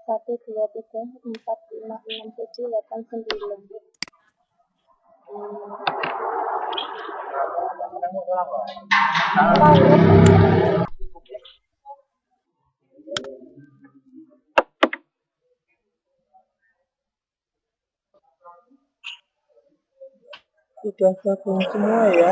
1, 2, 3, 4, 5, 6, 7, 8, 9. Sudah gabung semua ya.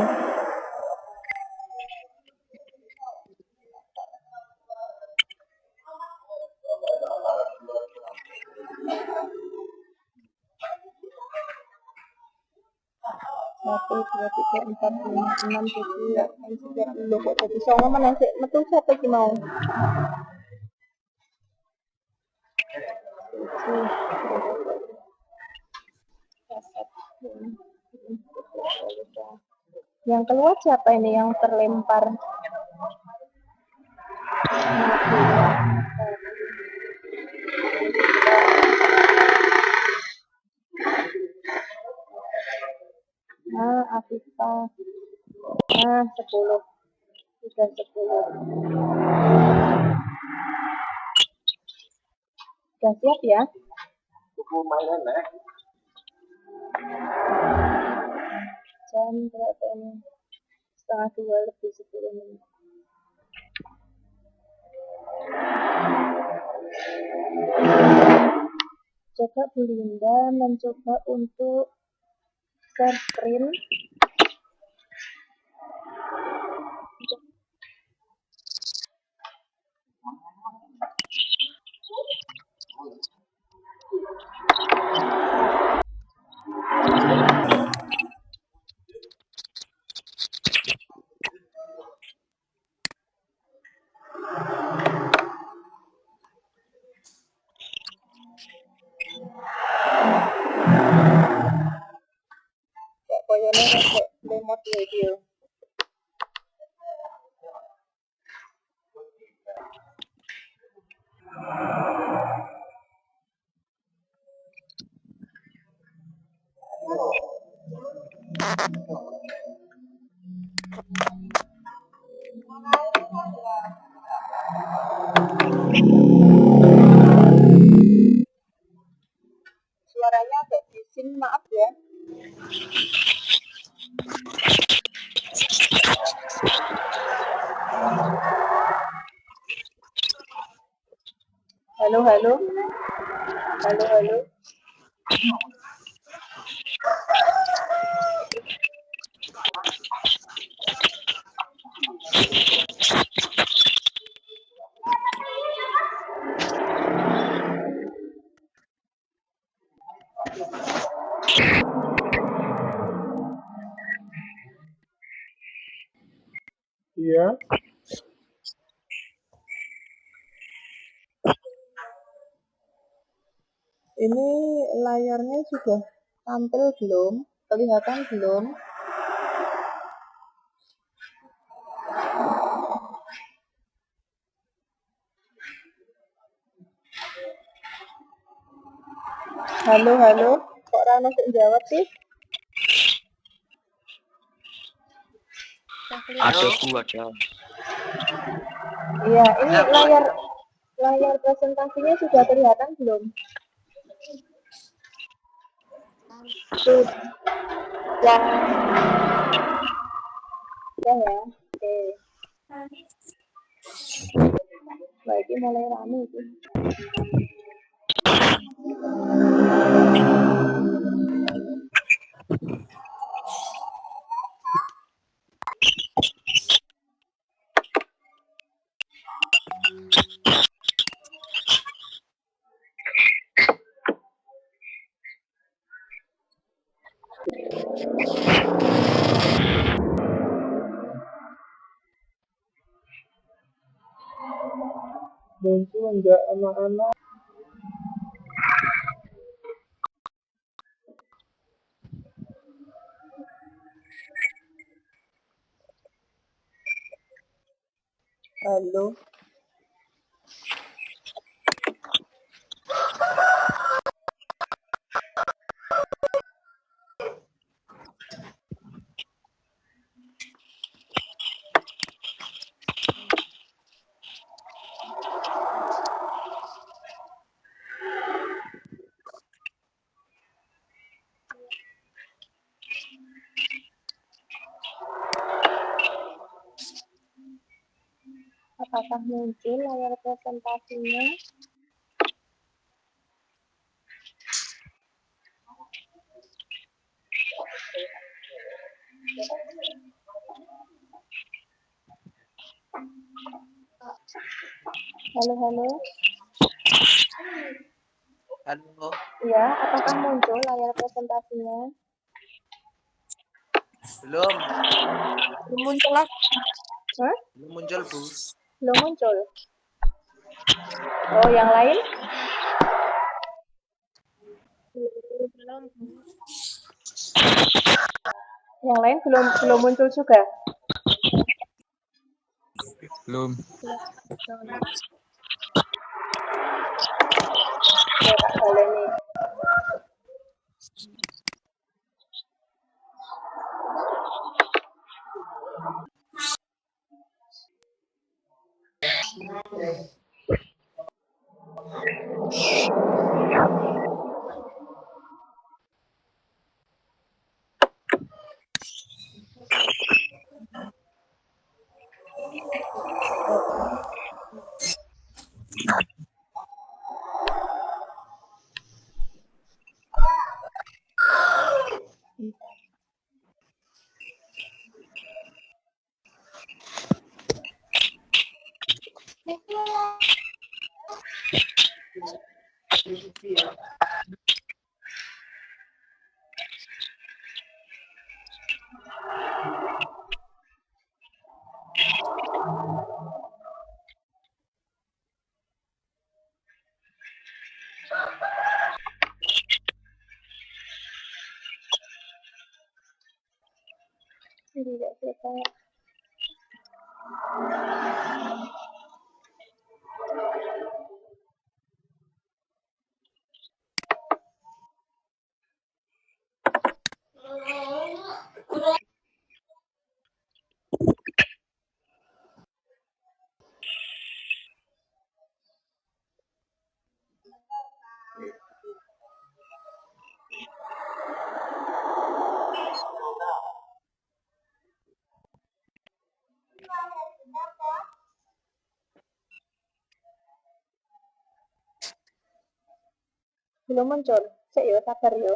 Satu, dua, tiga, empat, lima, enam, tujuh, delapan, sembilan, 10. Kok jadi songo mana sih? Metu siapa ki mau? 7. Yang keluar siapa ini yang terlempar? Afifah. 10. Sudah 10. Sudah siap ya? Jam berapa ini? 1:30 lebih 10 menit. Coba Bu Linda mencoba untuk share screen. Kok koyone rek lemot video. Suaranya agak bising, maaf ya. Halo, halo. Halo, halo. Iya. Ini layarnya sudah tampil belum? Kelihatan belum? Halo, halo. Kok Rano sing jawab sih? Ada. Iya, ini layar presentasinya sudah kelihatan belum? Sudah. Ya ya. Oke. Baik, ini mulai rame itu. Muncul enggak anak-anak? Halo. Apakah muncul layar presentasinya? Halo, halo. Halo, Ya, apakah muncul layar presentasinya? belum Muncul lah. Hah? belum muncul Bu. Belum muncul. Oh, yang lain? Yang lain belum muncul juga. Belum. Ya, Kak Baleni. Tidak selesai. Belum muncul. Cek yo, sabar yo.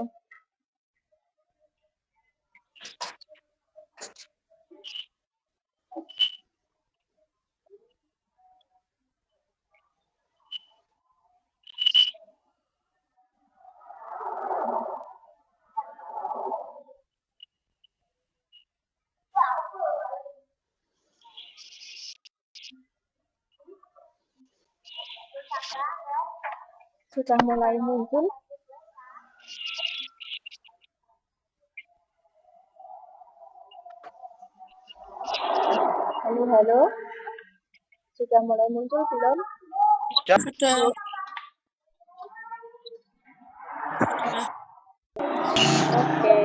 Sudah mulai muncul. Halo, halo. Sudah mulai muncul belum? Sudah. Oke.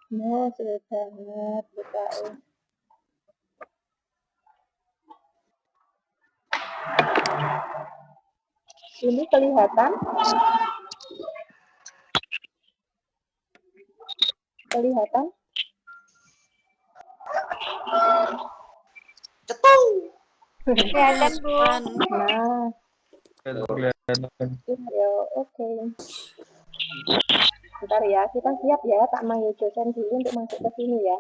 Nah, sudah banget BKE. Ini kelihatan? Kelihatan? Cetung. Kelihatan, Bu. Kan. Nah, Kelihatan. ya oke. Bentar ya, kita siap ya, tak manggil dosen dulu untuk masuk ke sini ya.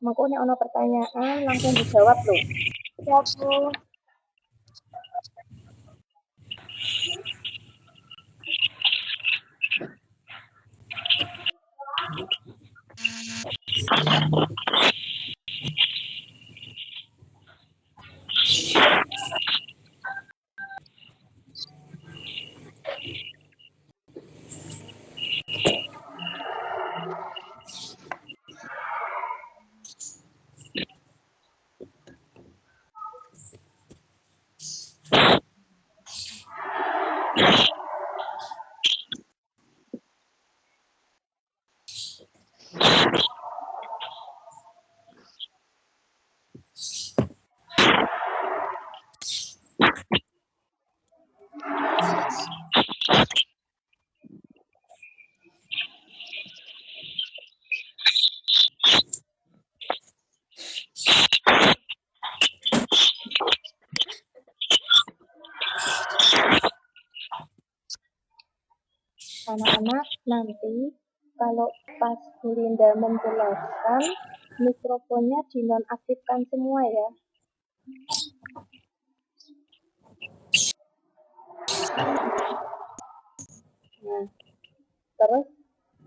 Makanya ono pertanyaan langsung dijawab loh. Siap, Bu. Anak-anak, nanti kalau pas Bu Linda menjelaskan, mikrofonnya dinonaktifkan semua ya. Nah, terus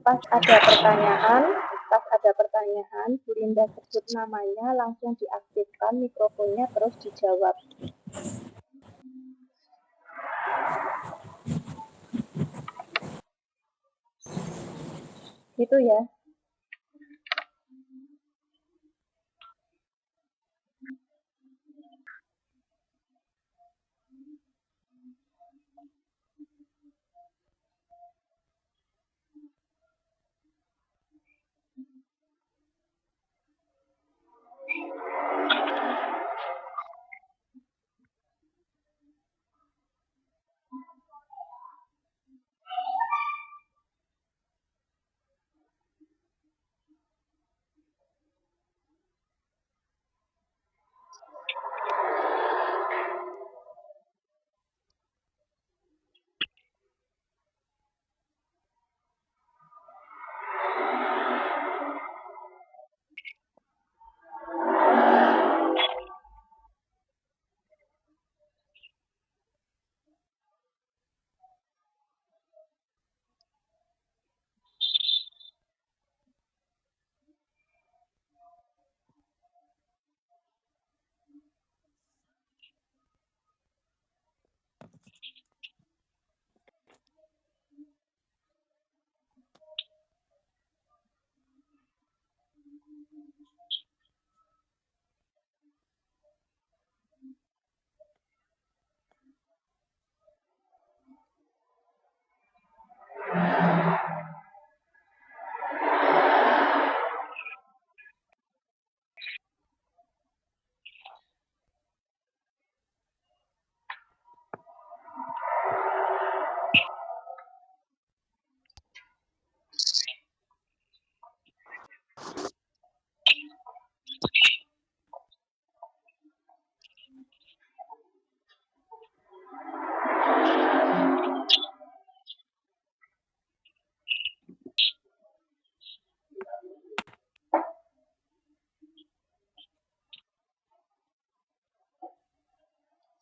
pas ada pertanyaan, Bu Linda sebut namanya, langsung diaktifkan mikrofonnya, terus dijawab. Gitu ya.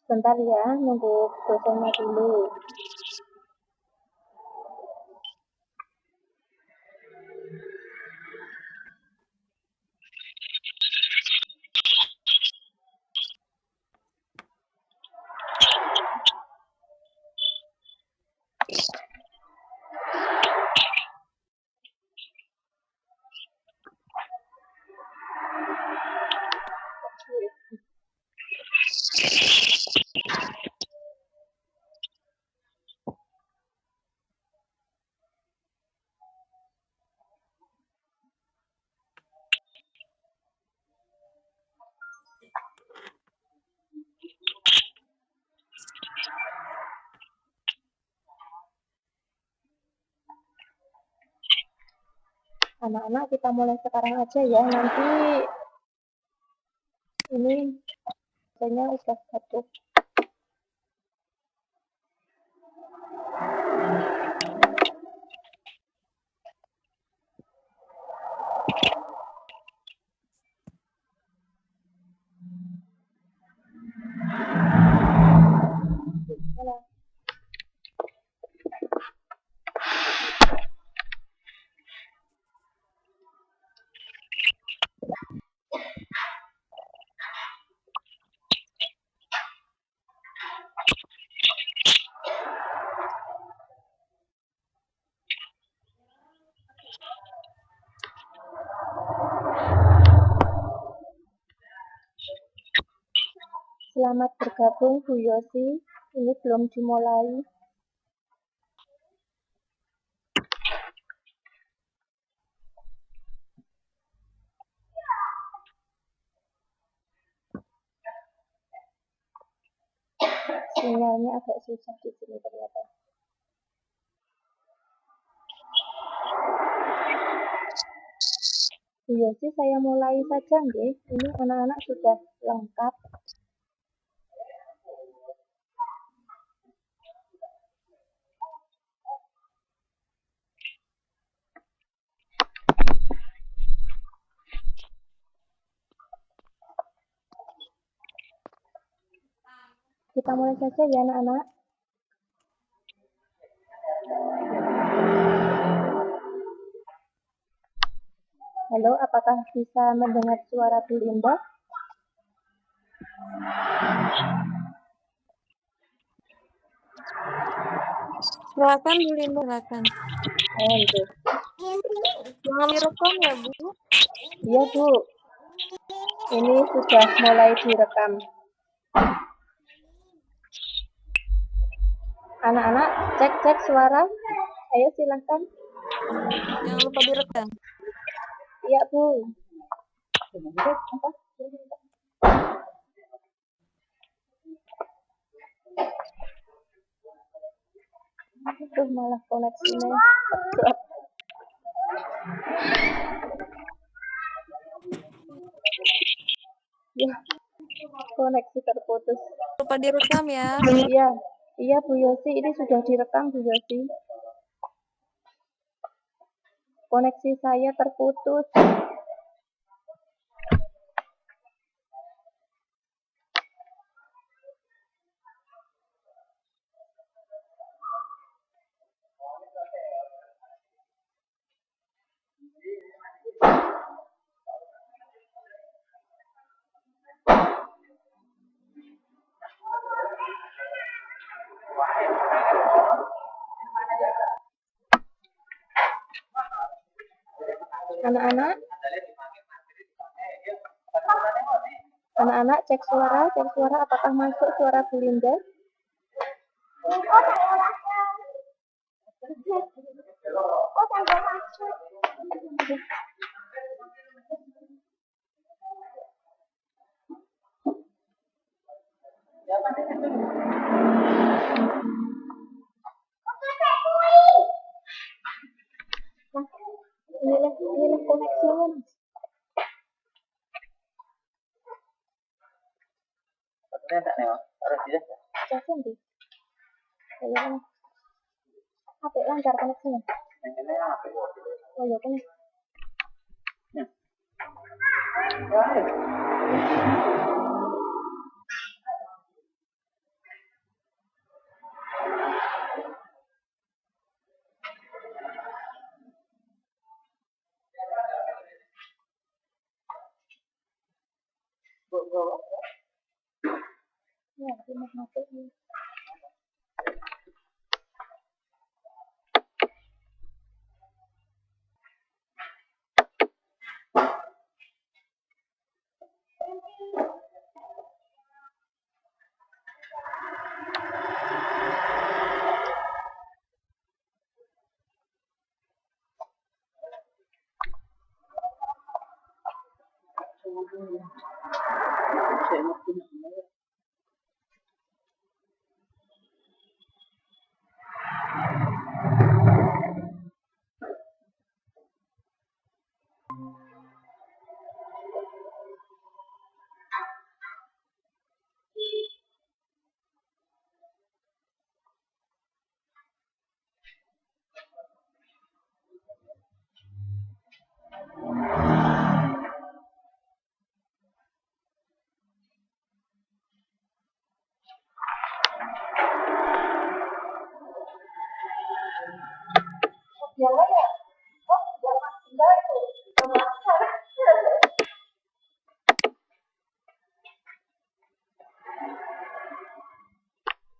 Bentar ya, nunggu dosennya dulu. Anak-anak, kita mulai sekarang aja ya. Nanti ini kayaknya udah satu. Selamat bergabung Bu Yosi, ini belum dimulai. Sinyalnya agak susah di sini ternyata. Iya sih, saya mulai saja nggih. Ini anak-anak sudah lengkap. Kita mulai saja ya anak-anak. Halo, apakah bisa mendengar suara Bu Linda? Silakan Bu Linda, silakan. Oh, itu. Jangan direkam ya, Bu. Iya, Bu. Ini sudah mulai direkam. Anak-anak, cek suara. Ayo silahkan. Jangan lupa direkam. Iya, Bu. Apa? Tuh malah koneksinya. Ya, koneksi terputus. Lupa direkam ya. Iya, iya Bu Yosi, ini sudah direkam Bu Yosi. Koneksi saya terputus. Anak-anak, cek suara, apakah masuk suara Bu Linda? Inilah koneksinya. Jangan di. HP lancar koneksinya. Oh iya kan. Ya, rumah HP-nya.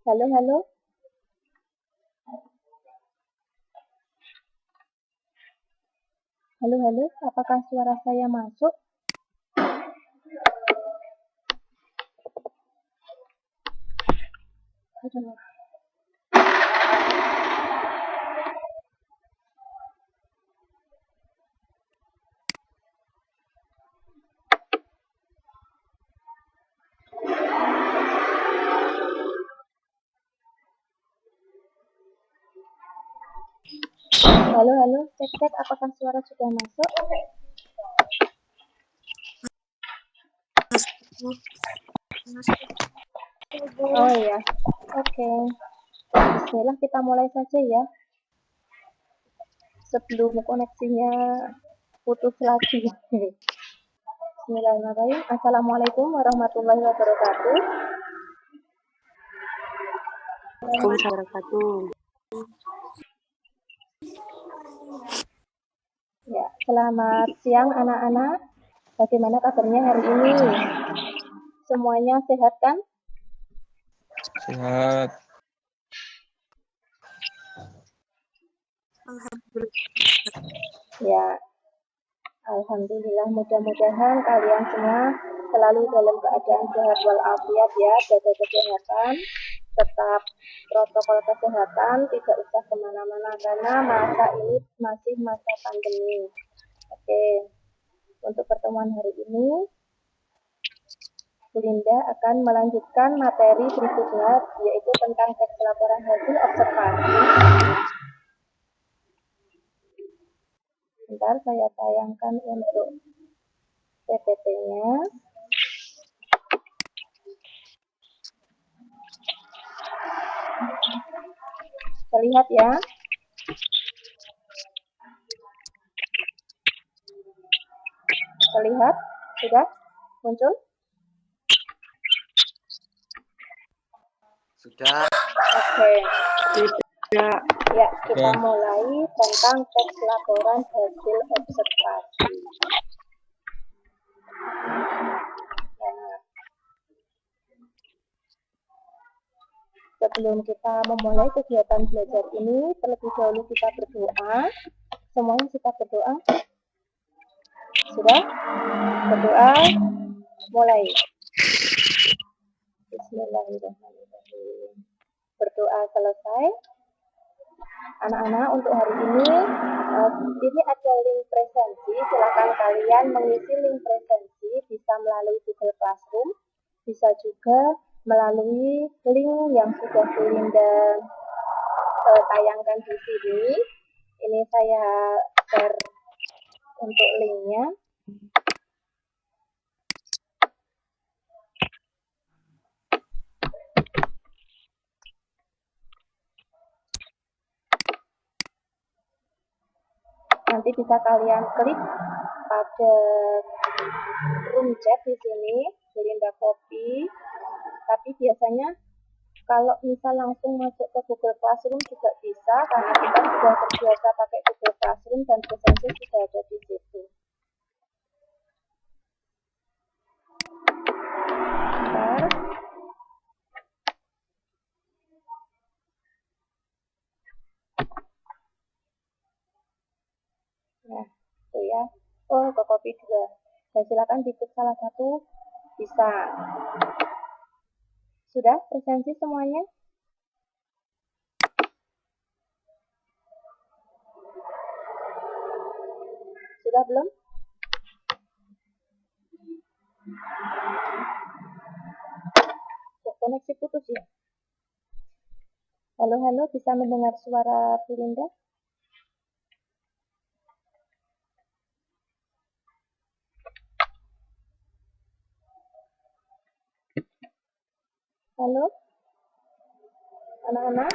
Halo, halo. Halo, halo. Apakah suara saya masuk? Aduh. Halo, halo, cek apakah suara sudah masuk? Oh iya, oke. Bismillah, kita mulai saja ya. Sebelum koneksinya putus lagi. Bismillahirrahmanirrahim. Assalamualaikum warahmatullahi wabarakatuh. Waalaikumsalam warahmatullahi Ya, selamat siang anak-anak. Bagaimana kabarnya hari ini? Semuanya sehat kan? Sehat. Ya, alhamdulillah, mudah-mudahan kalian semua selalu dalam keadaan sehat walafiat ya, jaga kesehatan, tetap protokol kesehatan, tidak usah kemana-mana karena masa ini masih masa pandemi. Oke, untuk pertemuan hari ini, Bu Linda akan melanjutkan materi berikutnya, yaitu tentang teks laporan hasil observasi. Bentar, saya tayangkan untuk PPT-nya. Terlihat ya? Terlihat? Sudah? Muncul? Sudah. Oke. Ya, kita mulai tentang teks laporan hasil observasi. Nah, sebelum kita memulai kegiatan belajar ini, terlebih dahulu kita berdoa. Semuanya kita berdoa. Sudah? Berdoa. Mulai. Bismillahirrahmanirrahim. Berdoa selesai. Anak-anak, untuk hari ini ada link presensi. Silakan kalian mengisi link presensi, bisa melalui Google Classroom, bisa juga melalui link yang sudah Bu Linda tayangkan di sini. Ini saya share untuk linknya. Nanti bisa kalian klik pada room chat di sini, Bu Linda copy. Tapi biasanya kalau misal langsung masuk ke Google Classroom juga bisa, karena kita sudah terbiasa pakai Google Classroom dan presensi sudah ada di situ. Bentar. Nah, itu ya. Oh, ke copy juga. Dan silakan diklik salah satu, bisa. Sudah presensi semuanya? Sudah belum? Koneksi putus ya? Halo, halo, bisa mendengar suara Bu Linda? Halo? Anak-anak?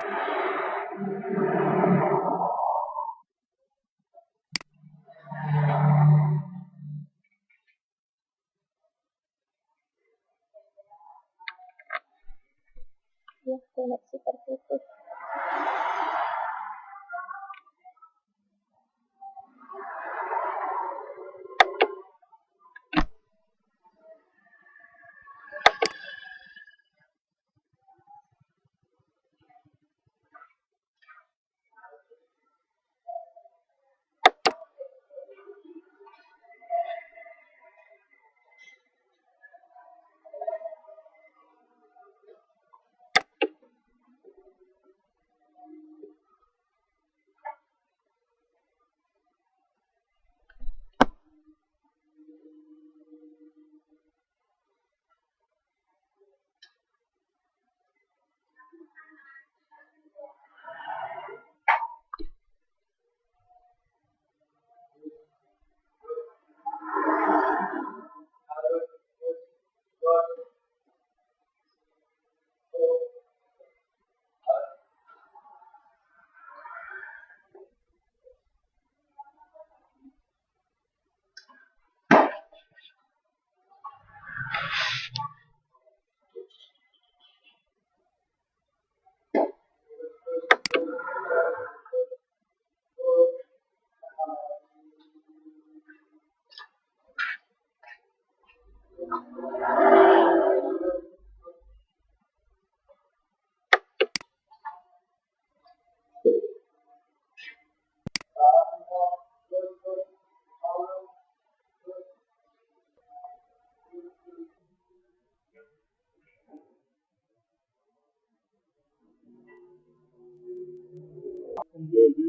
Ya, koneksi terputus.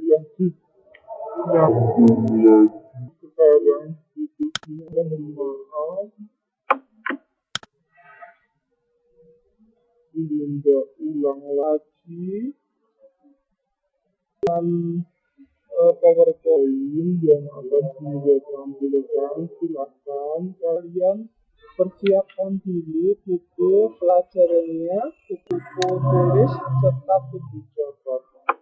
yang sekarang titiknya merupakan diulang lagi dan PowerPoint yang akan saya tampilkan. Silahkan kalian persiapkan dulu buku pelajarannya, buku tulis serta buku catatan.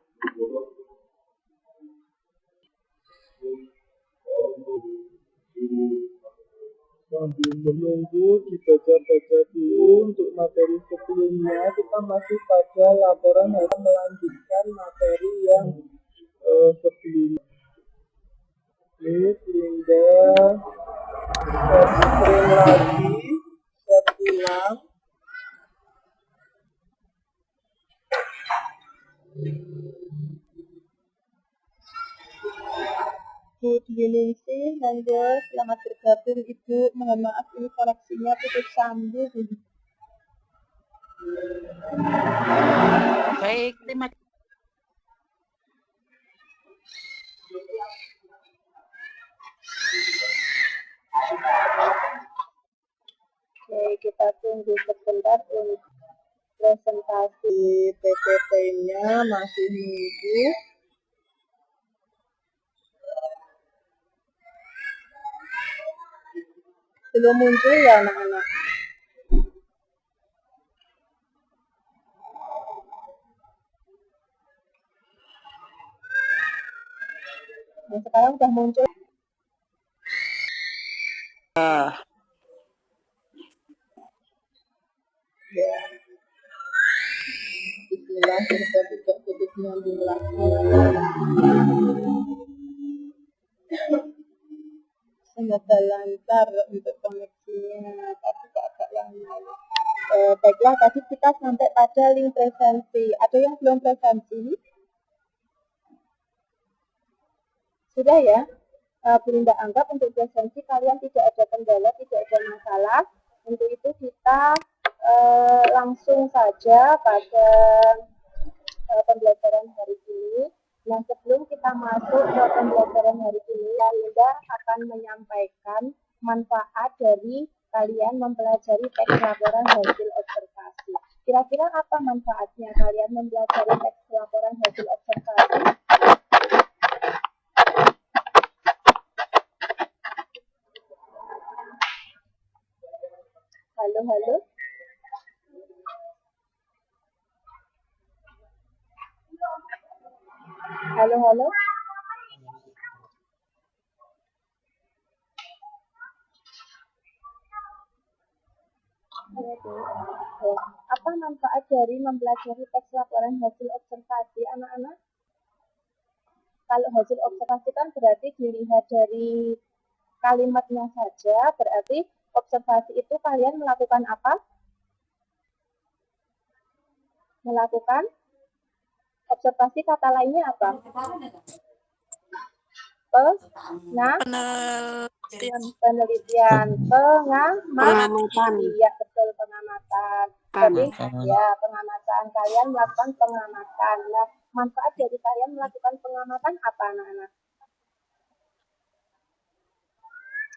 Sambil menunggu dibaca-baca dulu untuk materi sebelumnya, kita masih pada laporan harus melanjutkan materi yang sebelumnya. Linda screen lagi, share ulang. Good evening, Nanda. Selamat bergabung, Ibu. Mohon maaf, ini koneksinya putus sambung. Baik, terima kasih. Oke, kita tunggu sebentar untuk presentasi PPT-nya, masih nunggu. Belum muncul ya anak-anak? Nah, sekarang udah muncul. Ya. Bismillah, kita tidak putus nyambung lagi. Semoga lancar untuk koneksinya, tapi agak lama. Baiklah, tadi kita sampai pada link presensi. Ada yang belum presensi? Sudah ya? Bunda anggap untuk presensi kalian tidak ada kendala, tidak ada masalah. Untuk itu kita langsung saja pada pembelajaran hari ini. Nah, sebelum kita masuk ke pembelajaran hari ini, Linda akan menyampaikan manfaat dari kalian mempelajari teks laporan hasil observasi. Kira-kira apa manfaatnya kalian mempelajari teks laporan hasil observasi? Halo, halo. Halo, halo. Apa manfaat dari mempelajari teks laporan hasil observasi, anak-anak? Kalau hasil observasi kan berarti dilihat dari kalimatnya saja, berarti observasi itu kalian melakukan apa? Melakukan observasi, kata lainnya apa? Penelitian, pengamatan. Iya, betul, pengamatan. Jadi ya, pengamatan, kalian melakukan pengamatan. Nah, manfaat dari kalian melakukan pengamatan apa, anak-anak?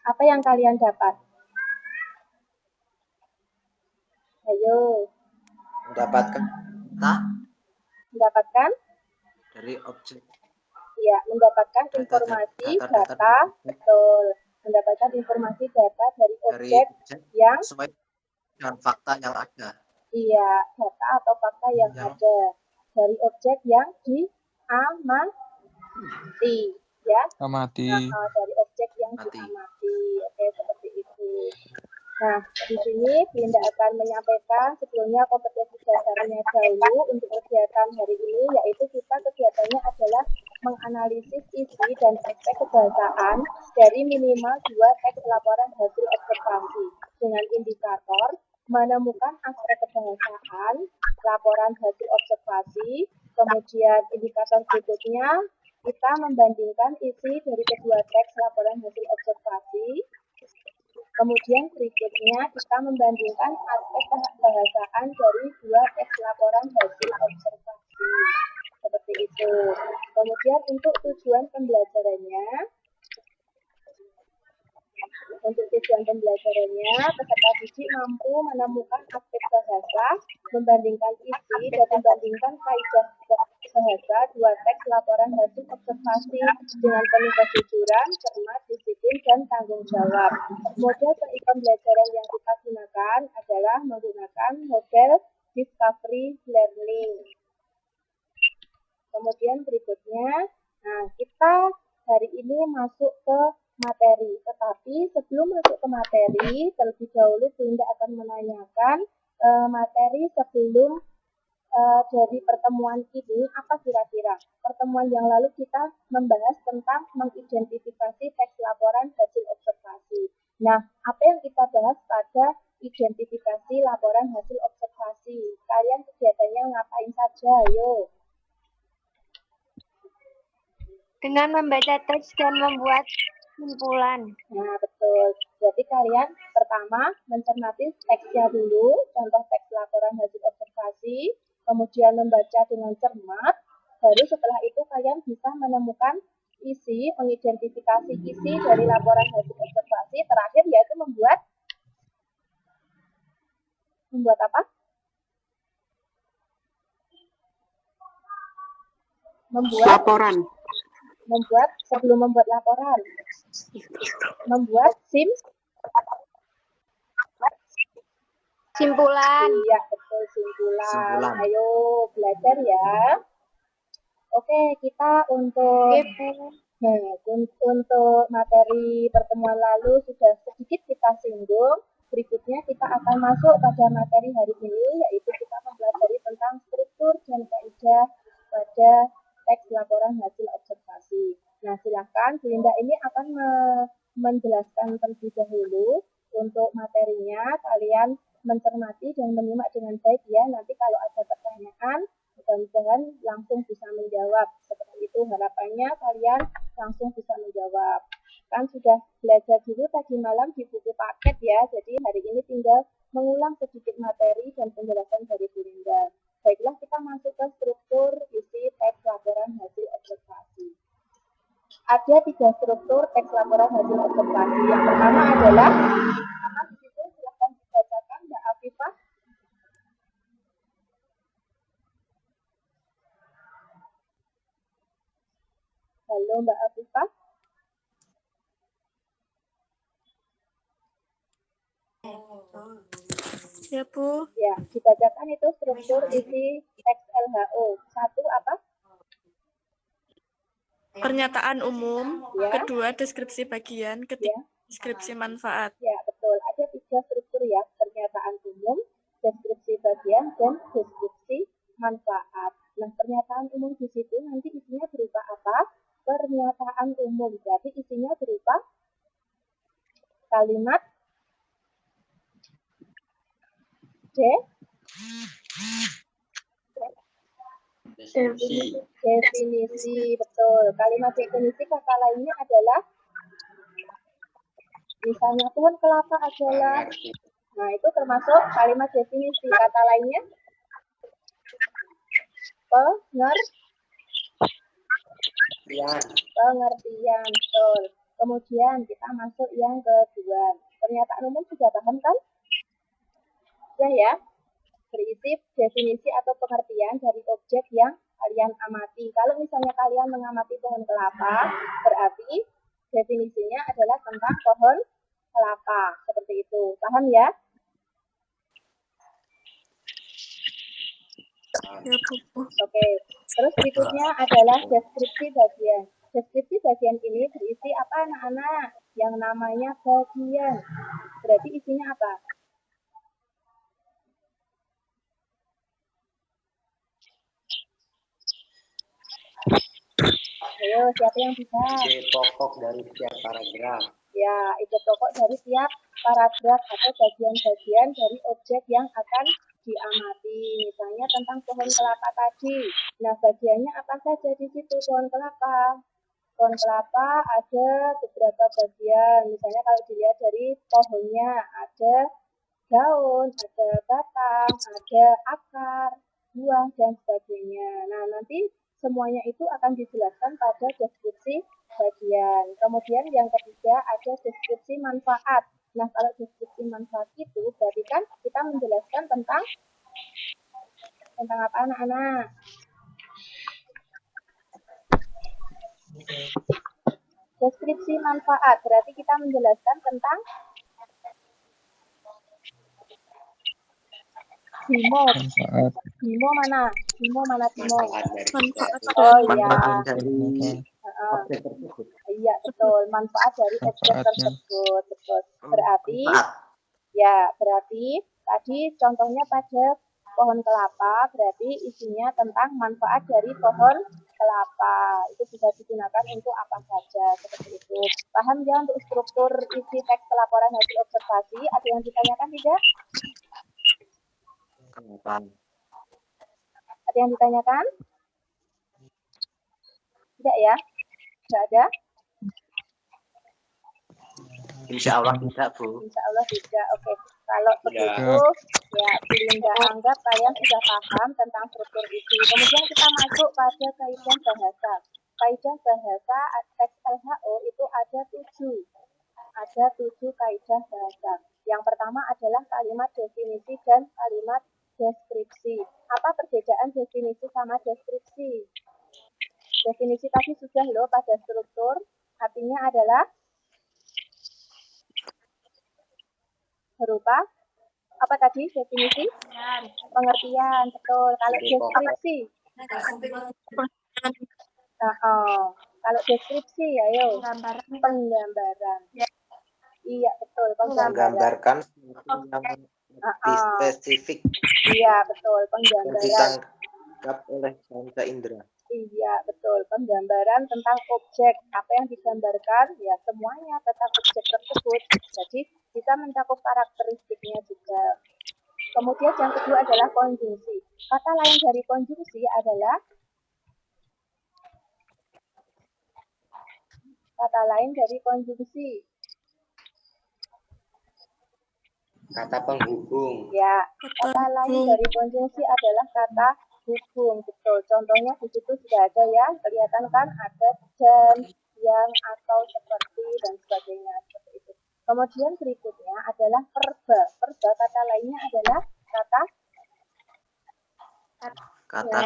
Apa yang kalian dapat? Ayo. Mendapatkan dari objek. Ya, mendapatkan informasi data, betul. Mendapatkan informasi data dari objek yang sesuai dengan fakta yang ada. Iya, data atau fakta yang ada dari objek yang diamati, ya. Amati. Dari objek yang diamati, oke, seperti itu. Nah, di sini Linda akan menyampaikan sebelumnya kompetensi dasarnya dahulu untuk kegiatan hari ini, yaitu kegiatannya adalah menganalisis isi dan aspek kebahasaan dari minimal 2 teks laporan hasil observasi dengan indikator menemukan aspek kebahasaan laporan hasil observasi. Kemudian indikator berikutnya kita membandingkan isi dari kedua teks laporan hasil observasi. Kemudian berikutnya kita membandingkan aspek kebahasaan dari 2 teks laporan hasil observasi. Seperti itu. kemudian untuk tujuan pembelajarannya, peserta didik mampu menemukan aspek bahasa, membandingkan isi, dan membandingkan kaidah bahasa dua teks laporan hasil observasi dengan penuh kejujuran, cermat, disiplin, dan tanggung jawab. Model pembelajaran yang kita gunakan adalah menggunakan model discovery learning. Kemudian berikutnya, nah kita hari ini masuk ke materi. Tetapi sebelum masuk ke materi, terlebih dahulu Bunda akan menanyakan materi sebelum dari pertemuan ini apa kira-kira? Pertemuan yang lalu kita membahas tentang mengidentifikasi teks laporan hasil observasi. Nah, apa yang kita bahas pada identifikasi laporan hasil observasi? Kalian kegiatannya ngapain saja? Ayo. Dengan membaca teks dan membuat kesimpulan. Nah, betul. Jadi kalian pertama mencermati teksnya dulu, contoh teks laporan hasil observasi, kemudian membaca dengan cermat, baru setelah itu kalian bisa menemukan isi, mengidentifikasi isi dari laporan hasil observasi, terakhir yaitu membuat apa? Sebelum membuat laporan, membuat simpulan. Iya, betul, simpulan. Ayo belajar ya. Oke, kita untuk materi pertemuan lalu sudah sedikit kita singgung. Berikutnya kita akan masuk pada materi hari ini, yaitu kita mempelajari tentang struktur dan kaidah pada teks laporan hasil observasi. Nah, silakan Bu Linda ini akan menjelaskan terlebih dahulu untuk materinya. Kalian mencermati dan menyimak dengan baik ya. Nanti kalau ada pertanyaan, mudah-mudahan langsung bisa menjawab. Seperti itu harapannya kalian langsung bisa menjawab. Kan sudah belajar dulu tadi malam di buku paket ya. Jadi hari ini tinggal mengulang sedikit materi dan penjelasan dari Bu Linda. Baiklah, kita masuk ke struktur isi teks laporan hasil observasi. Ada 3 struktur teks laporan hasil observasi. Yang pertama adalah apa di situ? Silakan dibacakan Mbak Afifah. Halo Mbak Afifah. Ya, Bu. Ya, dibacakan itu struktur isi teks LHO. 1 apa? Pernyataan umum, Ya. kedua deskripsi bagian, ketiga deskripsi manfaat. Ya, betul. Ada 3 struktur ya, pernyataan umum, deskripsi bagian, dan deskripsi manfaat. Nah, pernyataan umum di situ nanti isinya berupa apa? Pernyataan umum, berarti isinya berupa kalimat definisi, betul. Kalimat definisi kata lainnya adalah misalnya pohon kelapa adalah, nah itu termasuk kalimat definisi. Kata lainnya pengertian, betul. Kemudian kita masuk yang kedua. Pernyataan umum sudah paham kan? Sudah ya? Berisi definisi atau pengertian dari objek yang kalian amati. Kalau misalnya kalian mengamati pohon kelapa, berarti definisinya adalah tentang pohon kelapa. Seperti itu. Paham ya? Ya, Bu. Oke. Terus berikutnya adalah deskripsi bagian. Deskripsi bagian ini berisi apa anak-anak? Yang namanya bagian. Berarti isinya apa? Ayo, siapa yang bisa? Ide pokok dari setiap paragraf. Ya, ide pokok dari tiap paragraf atau bagian-bagian dari objek yang akan diamati. Misalnya tentang pohon kelapa tadi. Nah, bagiannya apa saja di situ pohon kelapa? Pohon kelapa ada beberapa bagian. Misalnya kalau dilihat dari pohonnya ada daun, ada batang, ada akar, buah, dan sebagainya. Nah, nanti semuanya itu akan dijelaskan pada deskripsi bagian. Kemudian yang ketiga ada deskripsi manfaat. Nah, kalau deskripsi manfaat itu berarti kan kita menjelaskan tentang apa anak-anak? Deskripsi manfaat berarti kita menjelaskan tentang Bimo. Bimo mana? Bimo mana Bimo? Manfaat Oh dari iya. Manfaat dari objek tersebut. Iya betul, manfaat dari objek tersebut. Betul. Berarti Manfaat. berarti tadi contohnya pada pohon kelapa, berarti isinya tentang manfaat dari pohon kelapa. Itu bisa digunakan untuk apa saja, seperti itu. Paham ya untuk struktur isi teks pelaporan hasil observasi? Ada yang ditanyakan tidak? Ada yang ditanyakan? Tidak ya? Tidak ada? Insya Allah tidak, Bu. Insya Allah tidak. Oke. Kalau begitu, ya Bu Linda anggap kalian sudah paham tentang struktur isi. Kemudian kita masuk pada kaidah bahasa. Kaidah bahasa teks LHO itu ada 7. Ada 7 kaidah bahasa. Yang pertama adalah kalimat definisi dan kalimat deskripsi. Apa perbedaan definisi sama deskripsi? Definisi tadi sudah loh pada struktur. Artinya adalah berupa apa tadi definisi? Pengertian, betul. Kalau deskripsi, kalau deskripsi, ayo. Penggambaran. Iya betul, Menggambarkan yang spesifik. Iya betul, Yang penggambaran. ditangkap oleh panca indera. Iya betul, penggambaran tentang objek. Apa yang digambarkan? Ya semuanya tentang objek tersebut. Jadi bisa mencakup karakteristiknya juga. Kemudian yang kedua adalah konjungsi. Kata lain dari konjungsi adalah Kata penghubung. Ya, kata lain dari konjungsi adalah kata hubung. Betul. Contohnya di situ sudah ada ya, kelihatan kan ada dan, yang, atau, seperti dan sebagainya seperti itu. Kemudian berikutnya adalah verba. Verba kata lainnya adalah kata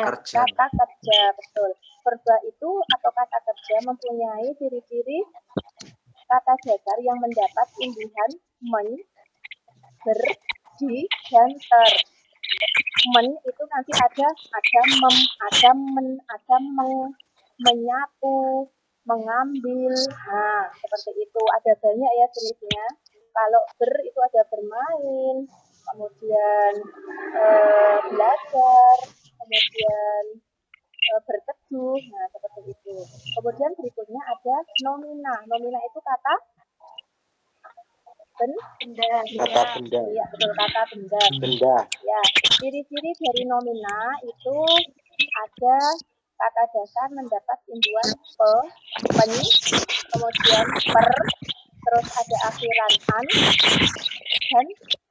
kerja. Kata kerja, betul. Verba itu atau kata kerja mempunyai ciri-ciri kata dasar yang mendapat imbuhan men, ber, di, dan ter. Men itu nanti ada mem, ada men, ada meng, menyapu, mengambil. Nah, seperti itu. Ada banyak ya jenisnya. Kalau ber itu ada bermain, kemudian belajar, kemudian berteduh. Nah, seperti itu. Kemudian berikutnya ada nomina. Nomina itu kata benda. Kata benda. Iya, betul, kata benda. Benda. Ya, ciri-ciri dari nomina itu ada kata dasar mendapat imbuhan pe, pen, kemudian per, terus ada akhiran an, dan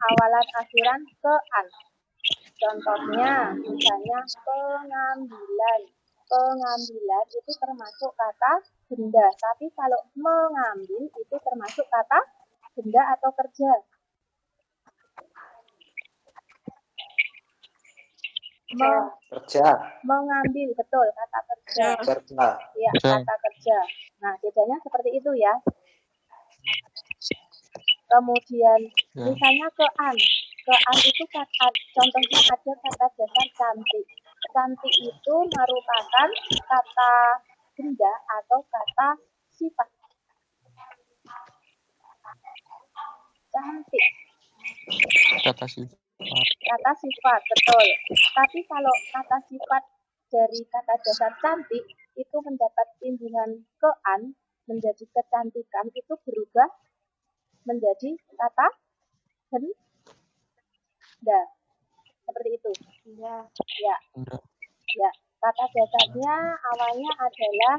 awalan akhiran ke an. Contohnya, misalnya pengambilan. Pengambilan itu termasuk kata benda, tapi kalau mengambil itu termasuk kata benda atau kerja. Kerja. Mengambil, betul, kata kerja. Kerja. Ya, kata kerja. Nah, bedanya seperti itu ya. Kemudian, misalnya ke an itu kata, contohnya ada kata dasar cantik. Cantik itu merupakan kata benda atau kata sifat. Cantik. Kata sifat, betul. Tapi kalau kata sifat dari kata dasar cantik itu mendapat imbuhan ke an, menjadi kecantikan, itu berubah menjadi kata benda. Seperti itu. Ya. Kata dasarnya awalnya adalah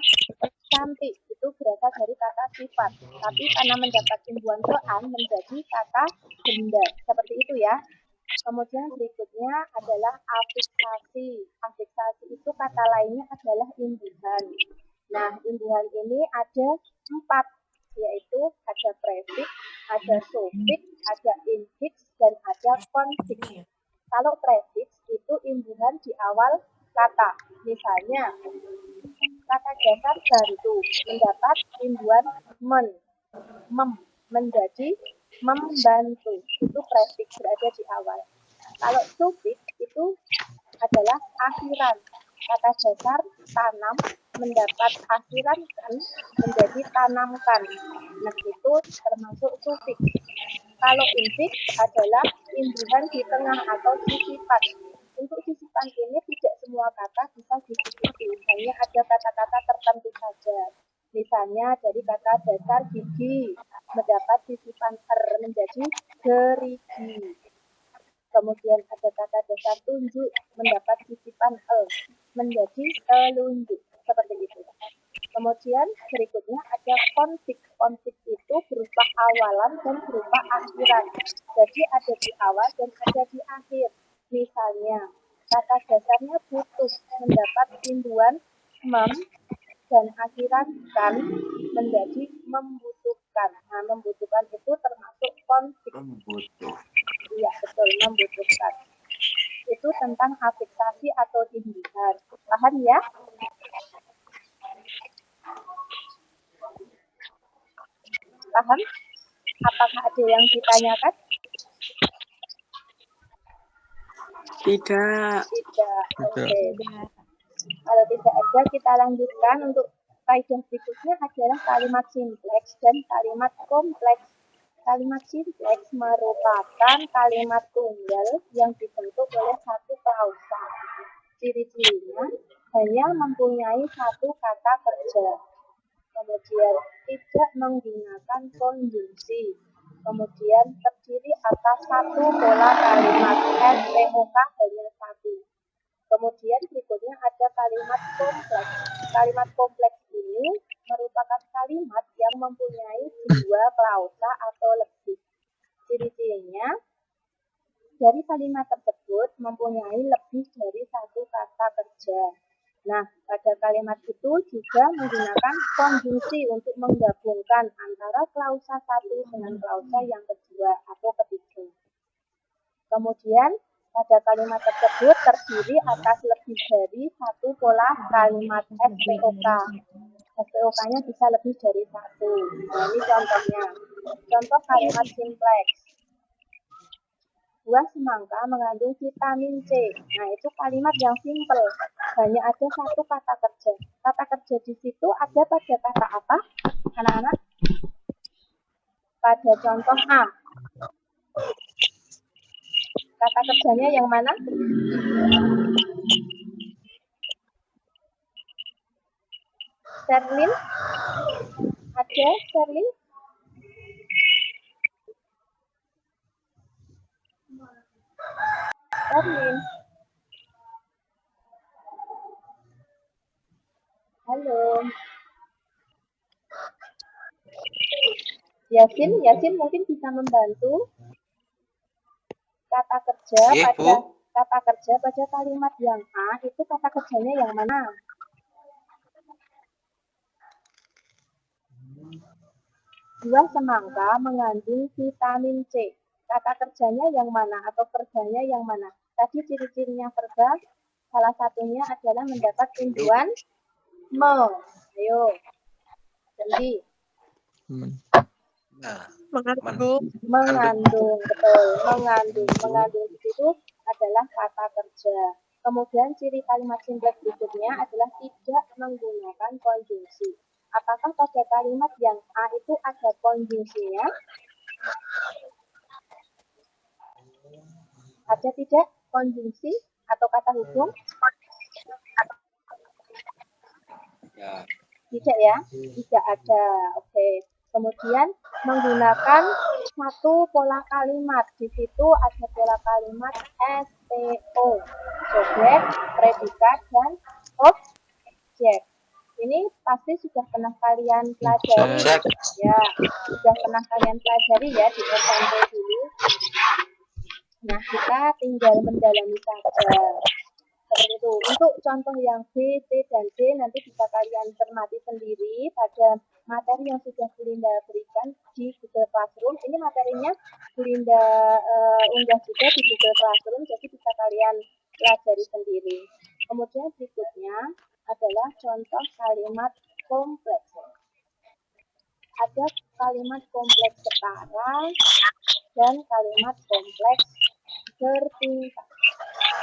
cantik, itu berasal dari kata sifat. Tapi karena mendapat imbuhan ke an menjadi kata benda. Seperti itu ya. Kemudian berikutnya adalah afiksasi. Afiksasi itu kata lainnya adalah imbuhan. Nah, imbuhan ini ada 4, yaitu ada prefiks, ada sufiks, ada infiks, dan ada konfiks. Kalau prefiks itu imbuhan di awal kata. Misalnya, kata dasar bantu mendapat imbuhan mem menjadi membantu. Itu prefiks berada di awal. Kalau sufiks itu adalah akhiran. Kata dasar tanam mendapat akhiran kan menjadi tanamkan. Nah, itu termasuk sufiks. Kalau infiks adalah imbuhan di tengah atau sisipan. Untuk sisipan ini tidak semua kata bisa disisipi, hanya ada kata-kata tertentu saja. Misalnya dari kata dasar gigi mendapat sisipan menjadi gerigi. Kemudian ada kata dasar tunjuk mendapat sisipan menjadi telunjuk. Seperti itu. Kemudian berikutnya ada konfiks. Konfiks itu berupa awalan dan berupa akhiran. Jadi ada di awal dan ada di akhir. Misalnya, kata dasarnya butuh mendapat imbuhan mem dan akhiran kan menjadi membutuhkan. Nah, membutuhkan itu termasuk konfiks. Iya, betul, membutuhkan. Itu tentang afiksasi atau imbuhan. Paham ya? Paham? Apakah ada yang ditanyakan? Tidak. Tidak. Oke. Kalau tidak ada, kita lanjutkan untuk kaidah berikutnya adalah kalimat simpleks dan kalimat kompleks. Kalimat simpleks merupakan kalimat tunggal yang dibentuk oleh satu klausa. Ciri-cirinya hanya mempunyai satu kata kerja. Kemudian tidak menggunakan konjungsi. Kemudian terdiri atas satu pola kalimat SPOK hanya satu. Kemudian berikutnya ada kalimat kompleks. Kalimat kompleks ini merupakan kalimat yang mempunyai 2 klausa atau lebih. Ciri-cirinya dari kalimat tersebut mempunyai lebih dari satu kata kerja. Nah, pada kalimat itu juga menggunakan konjungsi untuk menggabungkan antara klausa satu dengan klausa yang kedua atau ketiga. Kemudian, pada kalimat tersebut terdiri atas lebih dari satu pola kalimat SPOK. SPOK-nya bisa lebih dari satu. Nah, ini contohnya. Contoh kalimat simpleks. Buah semangka mengandung vitamin C. Nah, itu kalimat yang simpel. Hanya ada satu kata kerja. Kata kerja di situ ada pada kata apa, anak-anak? Pada contoh A. Kata kerjanya yang mana? Sherlyn? Ada Sherlyn? Sherlyn? Halo. Yasin mungkin bisa membantu. Kata kerja pada kalimat yang A itu kata kerjanya yang mana? Buah semangka mengandung vitamin C. Kata kerjanya yang mana atau kerjanya yang mana? Tadi ciri-cirinya verba, salah satunya adalah mendapat imbuhan me. Ayo. Jadi. Mengandung, betul. Mengandung itu adalah kata kerja. Kemudian ciri kalimat simpleks berikutnya adalah tidak menggunakan konjungsi. Apakah pada kalimat yang A itu ada konjungsinya? Ada tidak konjungsi atau kata hubung? Ya. Tidak ya? Tidak ada. Oke. Kemudian menggunakan satu pola kalimat. Di situ ada pola kalimat SPO. Subjek, predikat, dan objek. Ini pasti sudah pernah kalian pelajari. Ya, sudah pernah kalian pelajari ya di SMP dulu. Nah, kita tinggal mendalami saja. Seperti itu. Untuk contoh yang B, C, dan D nanti bisa kalian cermati sendiri pada materi yang sudah Belinda berikan di Google Classroom. Ini materinya Belinda unggah juga di Google Classroom, jadi bisa kalian pelajari sendiri. Kemudian berikutnya adalah contoh kalimat kompleks. Ada kalimat kompleks setara dan kalimat kompleks bertingkat.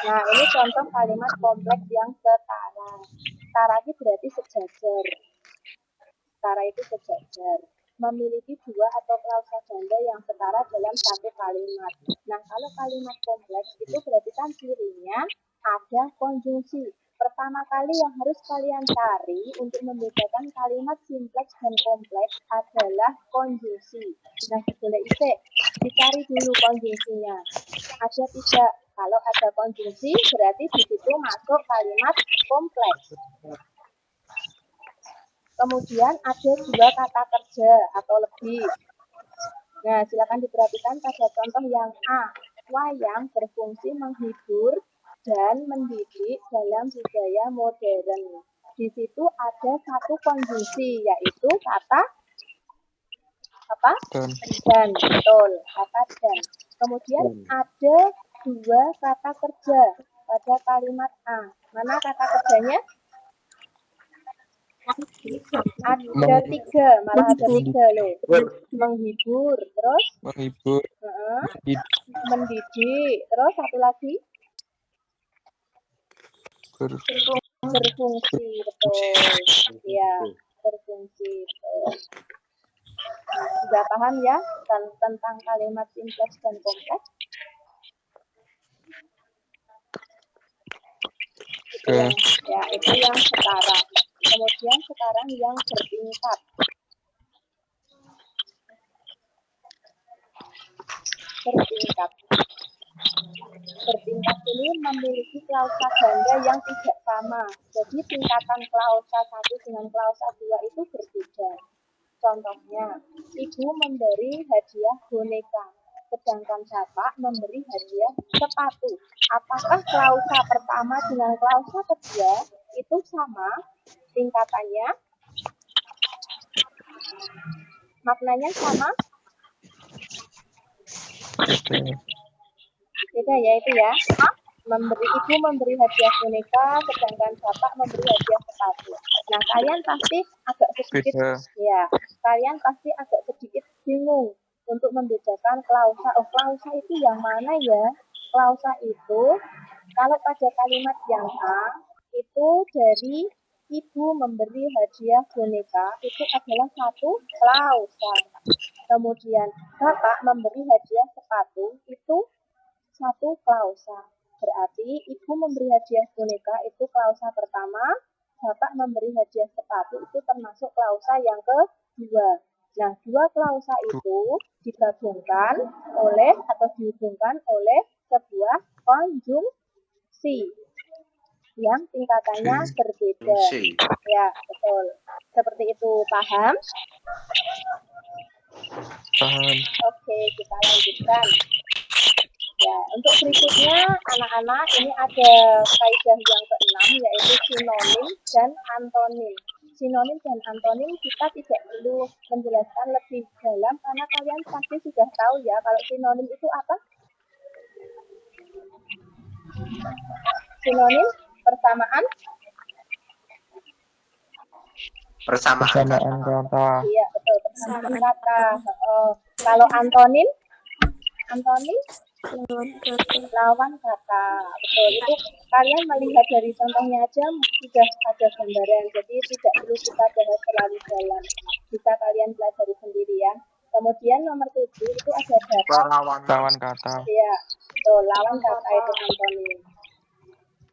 Nah, ini contoh kalimat kompleks yang setara. Setara itu berarti sejajar. Setara itu sejajar. Memiliki dua atau klausa ganda yang setara dalam satu kalimat. Nah, kalau kalimat kompleks itu berarti kan cirinya ada konjungsi. Pertama kali yang harus kalian cari untuk membedakan kalimat simpleks dan kompleks adalah konjungsi. Nah, boleh dicari dulu konjungsinya. Ada tidak? Kalau ada konjungsi, berarti di situ masuk kalimat kompleks. Kemudian ada dua kata kerja atau lebih. Nah, silakan diperhatikan pada contoh yang A. Wayang berfungsi menghibur dan mendidik dalam budaya modern. Di situ ada satu konjungsi, yaitu kata apa? Dan. Betul, kata dan. Kemudian ada dua kata kerja pada kalimat A. Mana kata kerjanya? Ada tiga, malah ada tiga loh. Menghibur, terus mendidik, terus satu lagi berfungsi, betul. Ya, berfungsi. Betul. Sudah paham ya tentang kalimat simpleks dan kompleks? Itu yang setara. Kemudian sekarang yang bertingkat. Bertingkat ini memiliki klausa ganda yang tidak sama. Jadi tingkatan klausa 1 dengan klausa 2 itu berbeda. Contohnya, ibu memberi hadiah boneka, sedangkan bapak memberi hadiah sepatu. Apakah klausa pertama dengan klausa kedua itu sama tingkatannya? Maknanya sama? Beda ya itu ya. Ibu memberi hadiah boneka, sedangkan bapak memberi hadiah sepatu. Nah, kalian pasti agak sedikit bingung untuk membedakan klausa. Klausa itu yang mana ya? Klausa itu kalau pada kalimat yang A itu dari ibu memberi hadiah boneka itu adalah satu klausa. Kemudian bapak memberi hadiah sepatu itu satu klausa. Berarti ibu memberi hadiah boneka itu klausa pertama, bapak memberi hadiah sepatu itu termasuk klausa yang kedua. Nah, dua klausa itu digabungkan atau dihubungkan oleh sebuah konjungsi yang tingkatannya berbeda. Ya, betul. Seperti itu, paham? Paham. Oke, kita lanjutkan. Ya, untuk berikutnya anak-anak ini ada kaidah yang ke-6 yaitu sinonim dan antonim. Sinonim dan antonim kita tidak perlu menjelaskan lebih dalam karena kalian pasti sudah tahu ya kalau sinonim itu apa? Sinonim persamaan kata. Iya, betul, persamaan kata. Kalau antonim lawan kata. Betul, itu kalian melihat dari contohnya aja sudah ada gambaran, jadi tidak perlu kita bahas terlalu dalam, bisa kalian pelajari sendiri ya. Kemudian nomor 7 itu ada data lawan kata. Iya, betul, lawan kata itu antonim.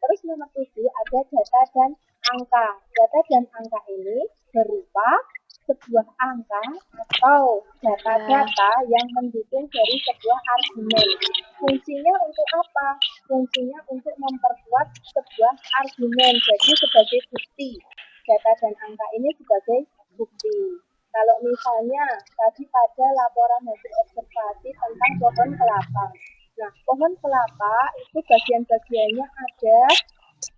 Terus nomor 7 ada data dan angka. Data dan angka ini berupa sebuah angka atau data-data yang mendukung dari sebuah argumen. Fungsinya untuk apa? Fungsinya untuk memperkuat sebuah argumen. Jadi sebagai bukti. Data dan angka ini sebagai bukti. Kalau misalnya tadi pada laporan hasil observasi tentang pohon kelapa. Nah, pohon kelapa itu bagian-bagiannya ada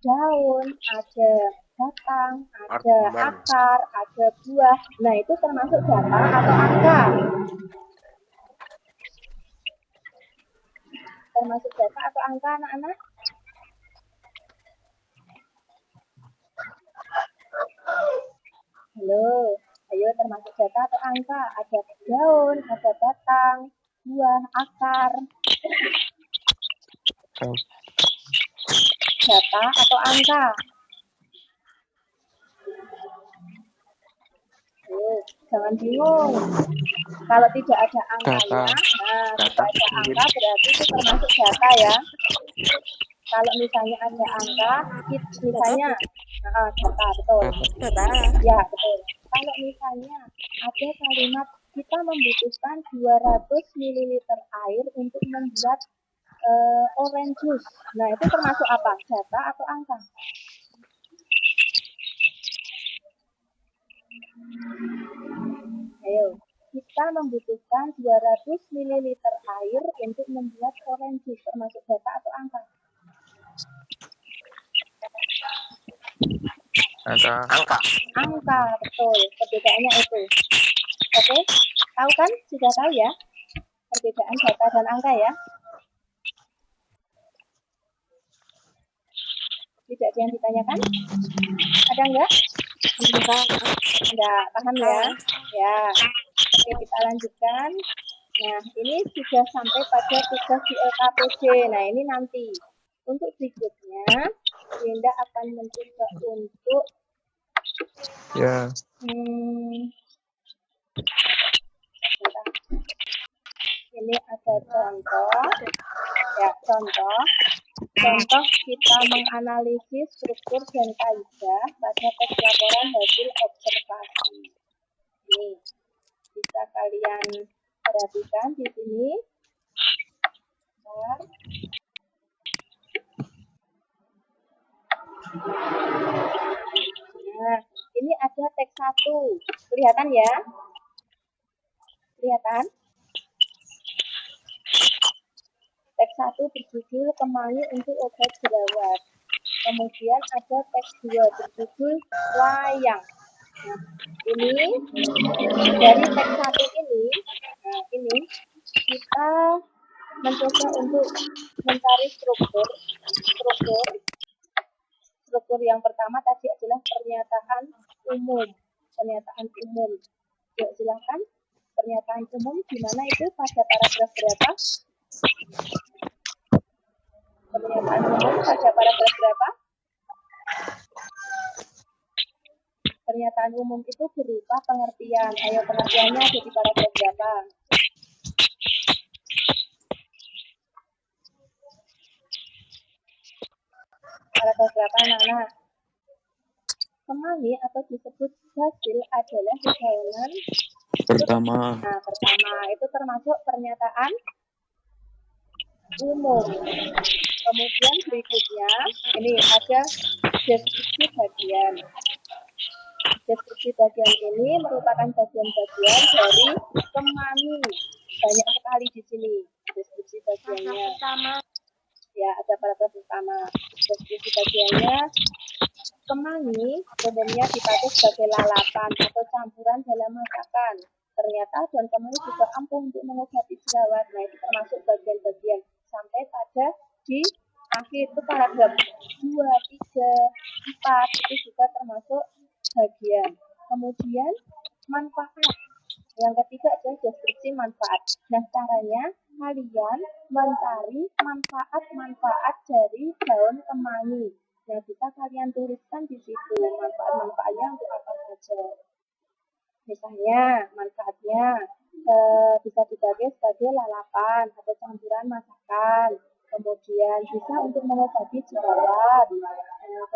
daun, ada batang, ada akar, ada buah. Nah, itu termasuk jata atau angka? Termasuk jata atau angka, anak-anak? Halo, ayo termasuk jata atau angka? Ada daun, ada batang, buah, akar. Jata atau angka? Jangan bingung. Kalau tidak ada angkanya, tidak ada angka berarti itu termasuk jata ya. Kalau misalnya ada angka, misalnya jata, betul. Ya, betul. Kalau misalnya ada kalimat kita membutuhkan 200 ml air untuk membuat orange juice. Nah, itu termasuk apa? Jata atau angka? Ayo, kita membutuhkan 200 ml air untuk membuat orange juice. Termasuk jata atau angka? Angka, betul. Perbedaannya itu. Oke, tahu kan? Sudah tahu ya? Perbedaan jata dan angka ya? Tidak ada yang ditanyakan? Ada enggak? Enggak, paham ya? Ya. Oke, kita lanjutkan. Nah, ini sudah sampai pada tugas di LKPD. Nah, ini nanti. Untuk berikutnya, Linda akan mencoba untuk ini ada contoh. Ya, contoh kita menganalisis struktur dan kaidah pada teks laporan hasil observasi. Ini bisa kalian perhatikan di sini. Nah, ini ada teks 1. Kelihatan ya? Kelihatan? Teks 1 berjudul Kemangi untuk obat jerawat. Kemudian ada teks 2 berjudul Wayang. Nah, ini dari teks 1 ini, ini kita mencoba untuk mencari struktur yang pertama tadi adalah pernyataan umum. Ya, silakan. Pernyataan umum di mana itu pada paragraf berapa? Pernyataan umum pada paragraf berapa? Pernyataan umum itu berupa pengertian. Ayo, pengertiannya ada di paragraf berapa? Paragraf berapa, anak-anak? Kemangi atau disebut hasil adalah dedaunan pertama. Nah, pertama itu termasuk pernyataan umum. Kemudian berikutnya ini ada deskripsi bagian. Deskripsi bagian ini merupakan bagian-bagian dari kemangi. Banyak sekali di sini deskripsi bagiannya. Ya, ada paragraf pertama. Deskripsi bagiannya, kemangi umumnya dipakai sebagai lalapan atau campuran dalam masakan. Ternyata daun kemangi juga ampuh untuk mengobati jerawat. Nah, itu termasuk bagian-bagian sampai pada di akhir itu paragraf 2, 3, 4 itu juga termasuk bagian. Kemudian manfaat. Yang ketiga adalah deskripsi manfaat. Nah, caranya kalian mencari manfaat-manfaat dari daun kemangi. Nah, bisa kalian tuliskan di situ manfaat-manfaatnya untuk apa saja. Misalnya, manfaatnya bisa dipakai sebagai lalapan atau campuran masakan. Kemudian bisa untuk mengobati jerawat.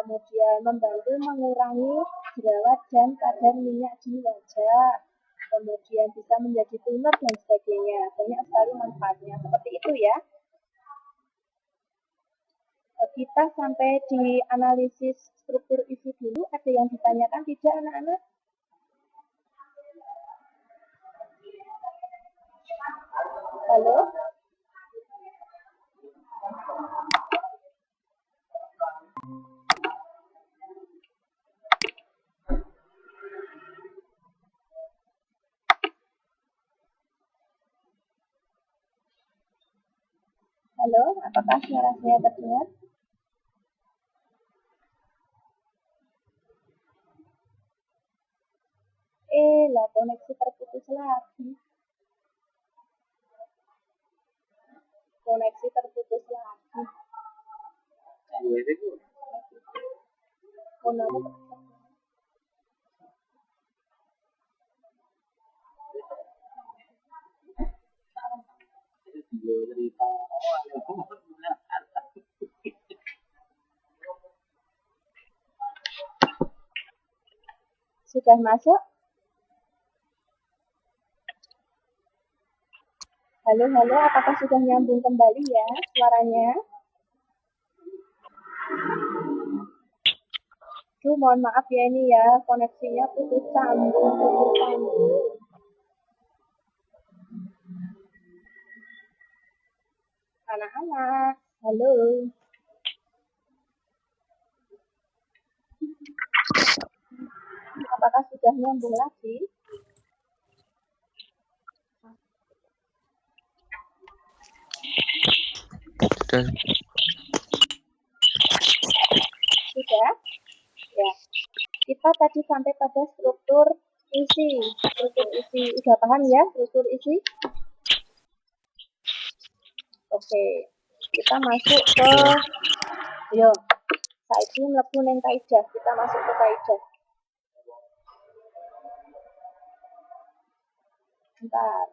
Kemudian membantu mengurangi jerawat dan kadar minyak di wajah. Kemudian bisa menjadi toner dan sebagainya. Banyak sekali manfaatnya. Seperti itu ya. Kita sampai di analisis struktur isi dulu. Ada yang ditanyakan tidak, anak-anak? Halo? Halo, apakah suara saya terdengar? Lah koneksi terputus lagi. Koneksi terputus lagi. Sudah masuk? Halo, apakah sudah nyambung kembali ya suaranya? Mohon maaf ya ini ya, koneksinya putus sambung. Anak-anak, halo. Apakah sudah nyambung lagi? Sudah? Ya. Kita tadi sampai pada struktur isi. Udah paham ya struktur isi? Oke. Kita masuk ke saiki mlebu ning kaidah. Kita masuk ke kaidah. Bentar.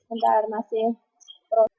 Bentar, masih proses.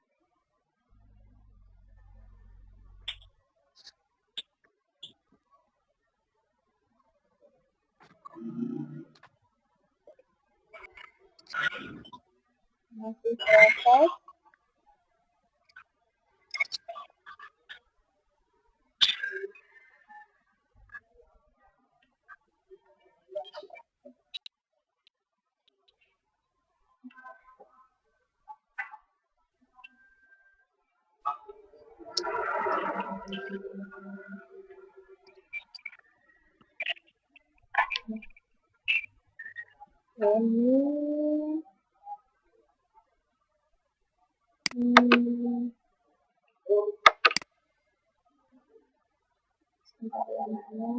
Bentar ya anaknya.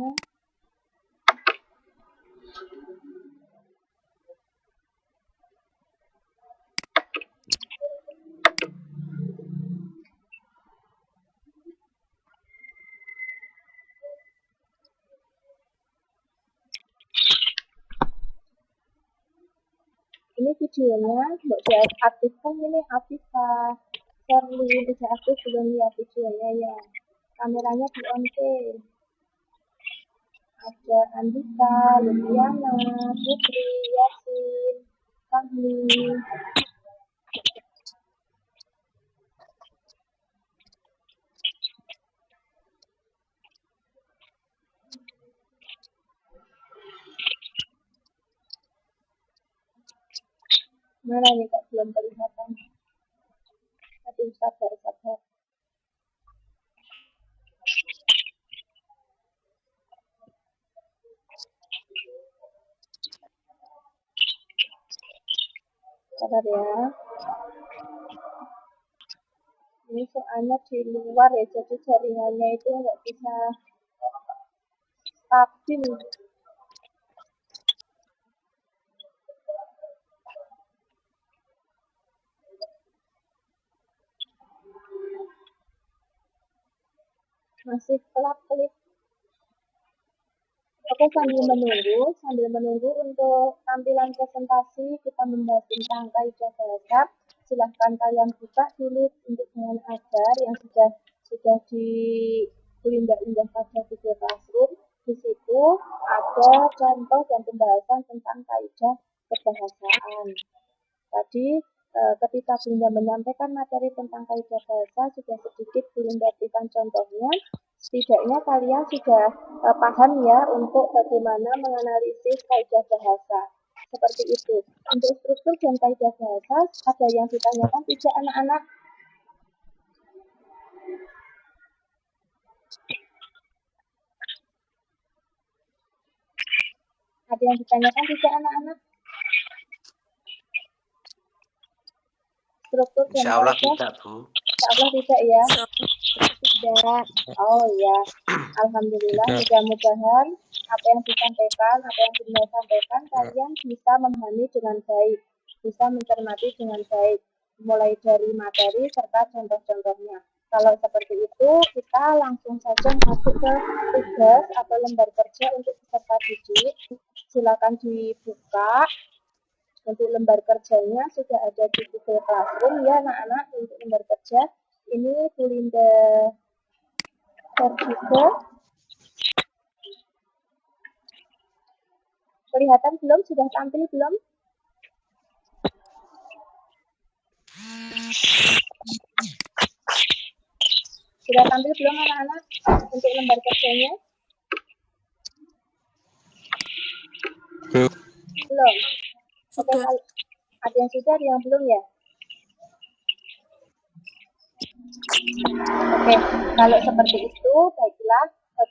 Ini videonya mbok aktifkan ini Afifah. Sherly udah aktif belum ya videonya ya? Kameranya di on ada Andika, Luciana, Putri, Yasin, Fahmi. Mana nih kok belum kelihatan? Aduh, sabar. Sabar ya. Ini soalnya di luar ya, jadi jaringannya itu nggak bisa stabil. Masih kelap-kelip. Oke, sambil menunggu untuk tampilan presentasi, kita membahas tentang kaidah bahasa. Silahkan kalian buka dulu untuk dengan ajar yang sudah diunggah pada Google Classroom. Di situ ada contoh dan pembahasan tentang kaidah kebahasaan. Tadi ketika Bunda menyampaikan materi tentang kaidah bahasa, sudah sedikit Bunda berikan contohnya. Setidaknya kalian sudah paham ya untuk bagaimana menganalisis kaidah bahasa. Seperti itu. Untuk struktur dan kaidah bahasa, ada yang ditanyakan tidak anak-anak? Ada yang ditanyakan tidak anak-anak? Struktur dan Insya Allah kaidah? tidak, Bu. Insya Allah tidak ya? Tidak. Oh ya, alhamdulillah. Mudah-mudahan apa yang disampaikan, apa yang Bunda sampaikan, kalian bisa memahami dengan baik, bisa mencermati dengan baik, mulai dari materi serta contoh-contohnya. Kalau seperti itu, kita langsung saja masuk ke tugas atau lembar kerja untuk peserta didik. Silakan dibuka. Untuk lembar kerjanya sudah ada di Google Classroom ya anak-anak. Untuk lembar kerja ini Bulinda juga. Kelihatan belum? Sudah tampil belum? Sudah tampil belum anak-anak untuk lembar kerjanya? Belum. Oke, ada yang sudah, ada yang belum ya? Oke, kalau seperti itu, baiklah,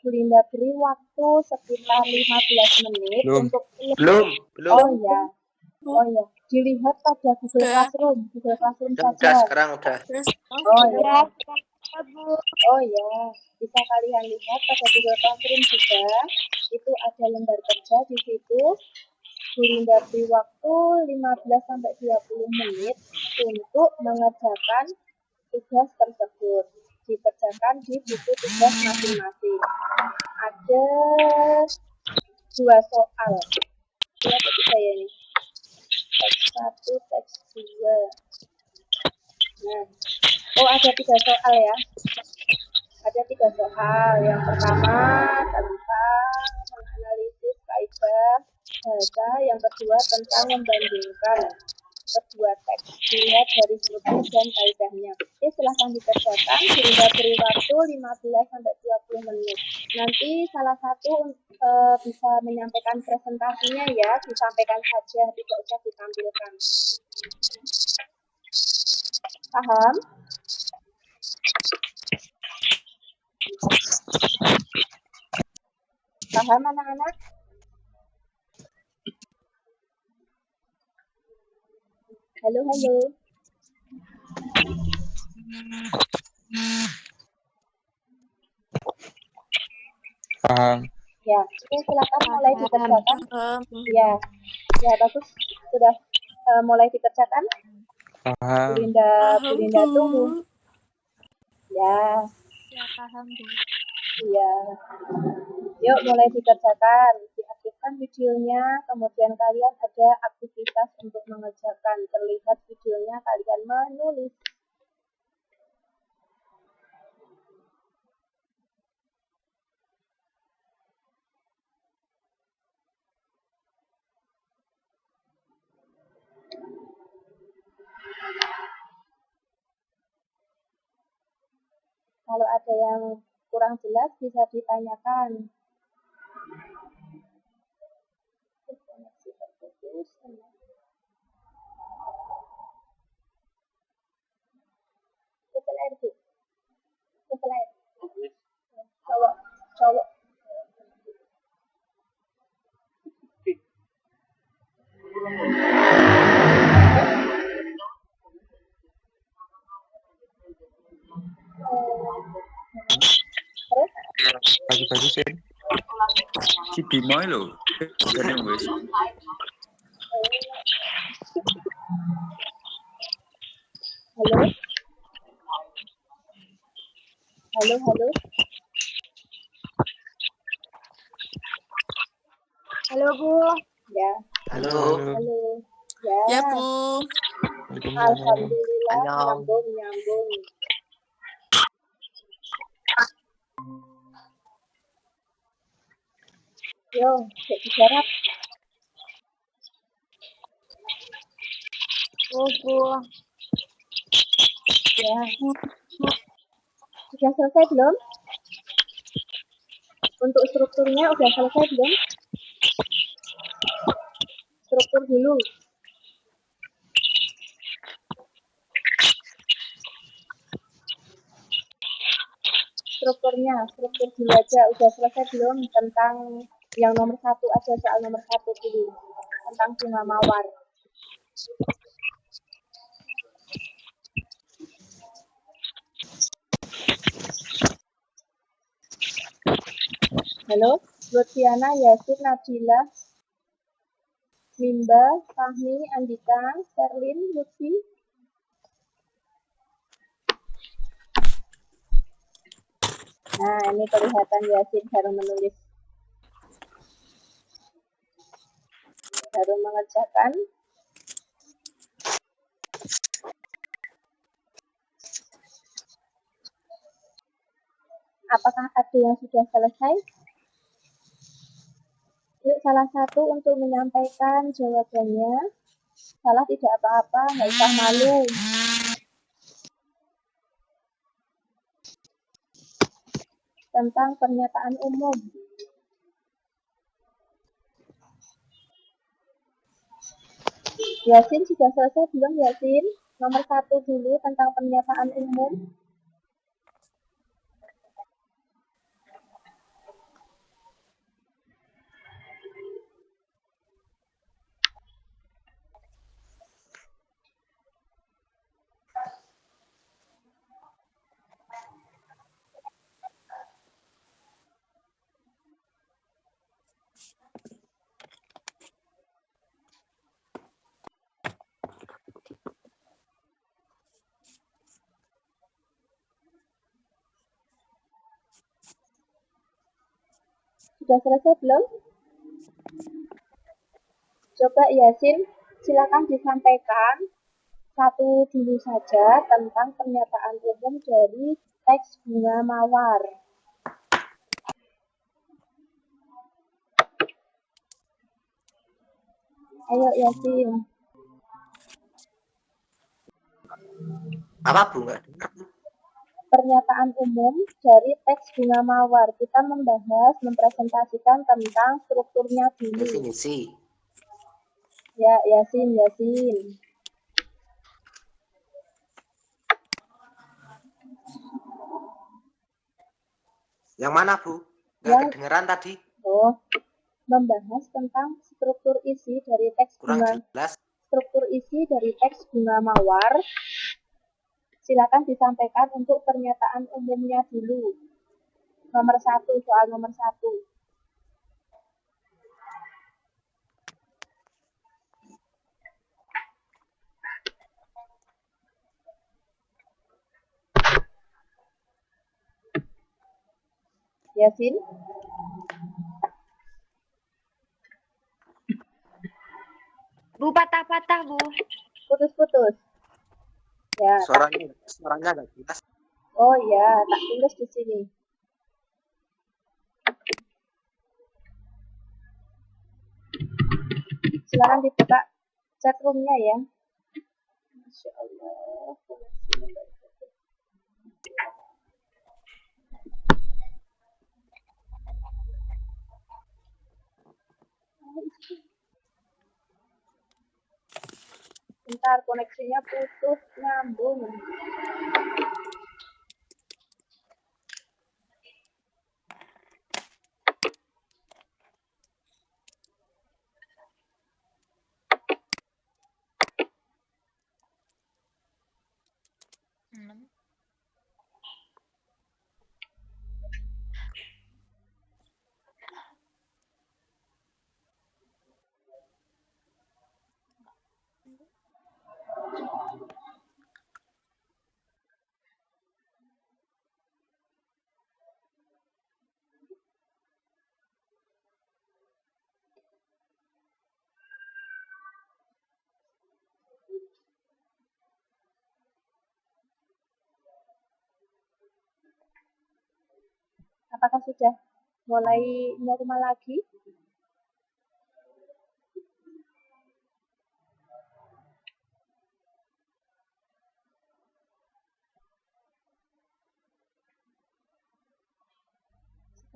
Bulinda beri waktu sekitar 15 menit untuk Belum. Oh ya, dilihat pada Google Classroom Udah, saja. sekarang udah. Oh ya, bisa kalian lihat pada Google Classroom juga. Itu ada lembar kerja di situ. Bulinda beri waktu 15-20 menit untuk mengerjakan tugas tersebut. Dikerjakan di buku tugas masing-masing. Ada 2 soal. Lihat ketiga ya ini. Teks 1, teks 2. Nah, ada 3 soal ya. Ada 3 soal. Yang pertama tentang menganalisis kaidah bahasa, yang kedua tentang membandingkan kedua teks, dilihat dari struktur dan kaidahnya. Oke, silahkan dikerjakan. Sudah beri waktu 15-20 menit. Nanti salah satu bisa menyampaikan presentasinya ya, disampaikan saja, tidak usah ditampilkan. Paham? Paham anak-anak? Halo. Paham. Ya, oke, silakan mulai dikerjakan. Ya, bagus. Sudah mulai dikerjakan? Paham. Bulinda tunggu. Ya. Ya, paham, Bu. Iya. Yuk, mulai dikerjakan. Diaktifkan videonya, kemudian kalian ada aktivitas untuk mengerjakan. Terlihat videonya, kalian menulis. Kalau ada yang kurang jelas bisa ditanyakan. Koneksi terputus. Betul air, Bu. Betul air. Cowok. Bagi-bagi sih. Si Bimo lho. Jane wis. Halo. Halo, Bu. Ya. Halo. Ya, Bu. Alhamdulillah, nyambung. Yo, cek bicara. Ya. Sudah selesai belum? Untuk strukturnya udah selesai belum? Struktur dulu. Struktur dulu aja. Udah selesai belum tentang yang nomor 1 aja, soal nomor 1 dulu. Tentang bunga mawar. Halo, Lutfiana, Yasin, Nabila, Mimba, Fahmi, Andika, Sherlyn, Lutfi. Nah, ini kelihatan Yasin baru menulis. Baru mengerjakan. Apakah ada yang sudah selesai? Yuk, salah satu untuk menyampaikan jawabannya. Salah tidak apa-apa, nggak usah malu. Tentang pernyataan umum. Yasin sudah selesai belum, Yasin? Nomor 1 dulu tentang pernyataan umum. Sudah selesai belum? Coba Yasin, silakan disampaikan satu dulu saja tentang pernyataan umum dari teks bunga mawar. Ayo Yasin. Apa bunga? Pernyataan umum dari teks bunga mawar. Kita membahas, mempresentasikan tentang strukturnya dulu. Definisi. Ya, Yasin. Yang mana, Bu? Nggak kedengeran tadi. Oh, membahas tentang struktur isi dari teks Kurang bunga. jelas. Struktur isi dari teks bunga mawar. Silakan disampaikan untuk pernyataan umumnya dulu. Nomor 1, soal nomor 1. Yasin? Bu, patah-patah, Bu. Putus-putus. Ya. Suaranya nggak jelas. Oh ya, tak tulis di sini. Silakan dibuka chat room-nya ya. Masya Allah. Bentar, koneksinya putus, nyambung. Apakah sudah mulai normal lagi?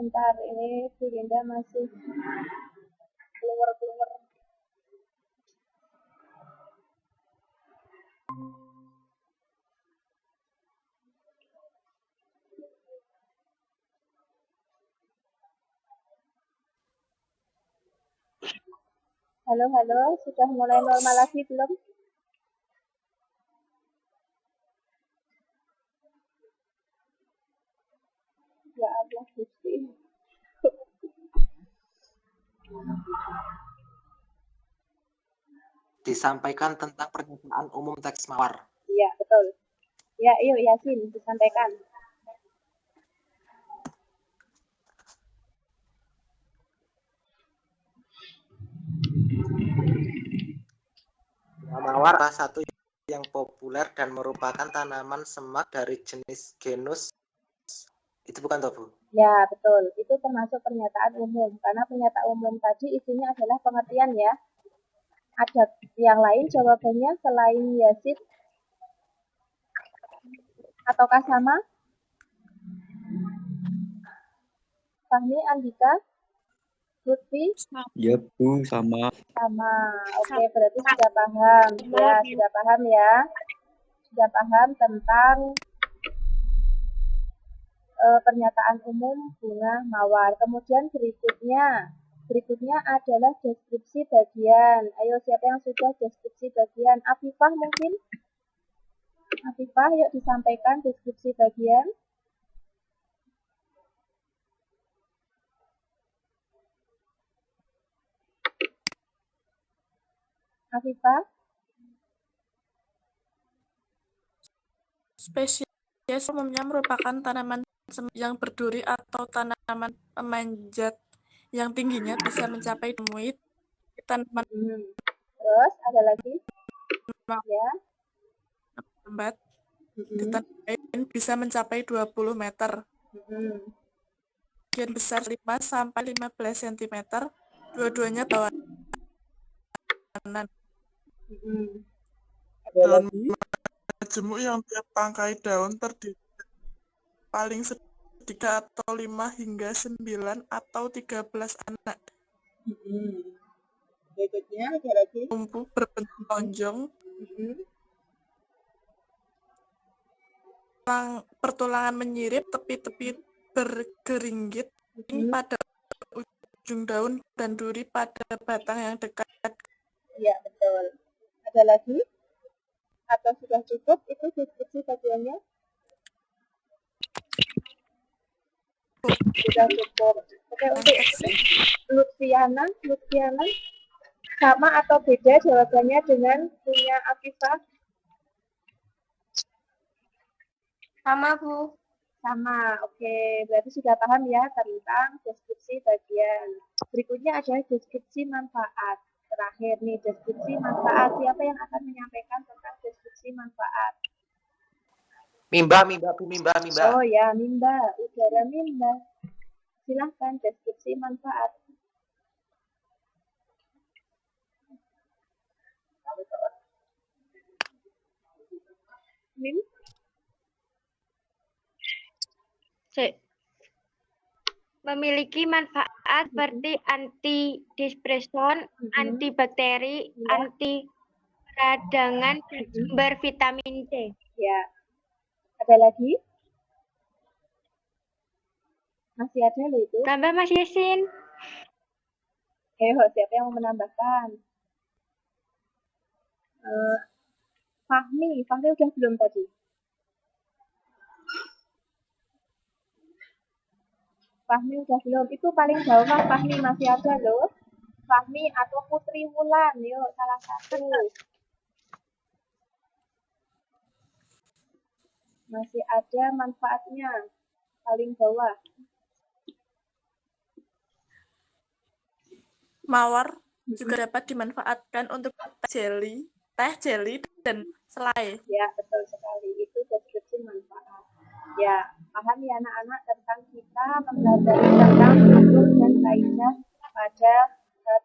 Bentar, ini Bu Linda masih keluar-keluar. Halo, halo, sudah mulai normal lagi belum? Ya Allah, Gusti. Disampaikan tentang pernyataan umum teks mawar. Iya, betul. Ya, yuk Yasin, disampaikan. Mawar salah satu yang populer dan merupakan tanaman semak dari jenis genus. Itu bukan toh, Bu? Ya, betul. Itu termasuk pernyataan umum. Karena pernyataan umum tadi isinya adalah pengertian ya. Ada yang lain jawabannya selain Yasin? Ataukah sama? Fahmi, Andika? Lutfi? Ya Bu, sama. Sama. Oke, berarti sudah paham. Ya, sudah paham ya. Sudah paham tentang pernyataan umum bunga mawar. Kemudian berikutnya adalah deskripsi bagian. Ayo, siapa yang sudah deskripsi bagian? Afifah mungkin? Afifah, yuk disampaikan deskripsi bagian. Afifah? Spesies umumnya merupakan tanaman yang berduri atau tanaman pemanjat yang tingginya bisa mencapai 2 meter. Tanaman Terus ada lagi? Ya. lambat di tanah lain bisa mencapai 20 meter. Bagian besar 5 sampai 15 cm. Dua-duanya tawanan. Ada lagi? Majemuk yang tiap tangkai daun terdiri paling sedikit atau 5 hingga 9 atau 13 anak. Berikutnya ada lagi? Tumbuh berbentuk lonjong. Pertulangan menyirip, tepi-tepi bergeringgit pada ujung daun dan duri pada batang yang dekat. Iya, betul. Ada lagi? Atau sudah cukup itu deskripsi bagiannya? Sudah cukup. Oke, untuk Lutfiana sama atau beda jawabannya dengan punya Afifah? Sama, Bu. Sama, oke. Berarti sudah paham ya tentang deskripsi bagian. Berikutnya adalah deskripsi manfaat. Terakhir nih, deskripsi manfaat. Siapa yang akan menyampaikan tentang deskripsi manfaat? Mimba. Oh ya, Mimba. Udara Mimba. Silahkan deskripsi manfaat. Mim? Memiliki manfaat seperti anti-depresan, antibakteri, anti peradangan, dan sumber vitamin C. Ya. Ada lagi? Masih ada loh itu. Tambah Mas Yasin. Ayo, siapa yang mau menambahkan? Fahmi udah belum tadi? Fahmi udah belum? Itu paling bawah Fahmi masih ada loh. Fahmi atau Putri Wulan, yuk salah satu. Masih ada manfaatnya. Paling bawah. Mawar juga dapat dimanfaatkan untuk teh jelly, dan selai. Ya, betul sekali. Itu deskripsi manfaat. Ya, paham ya anak-anak tentang kita mempelajari tentang struktur dan kaidah pada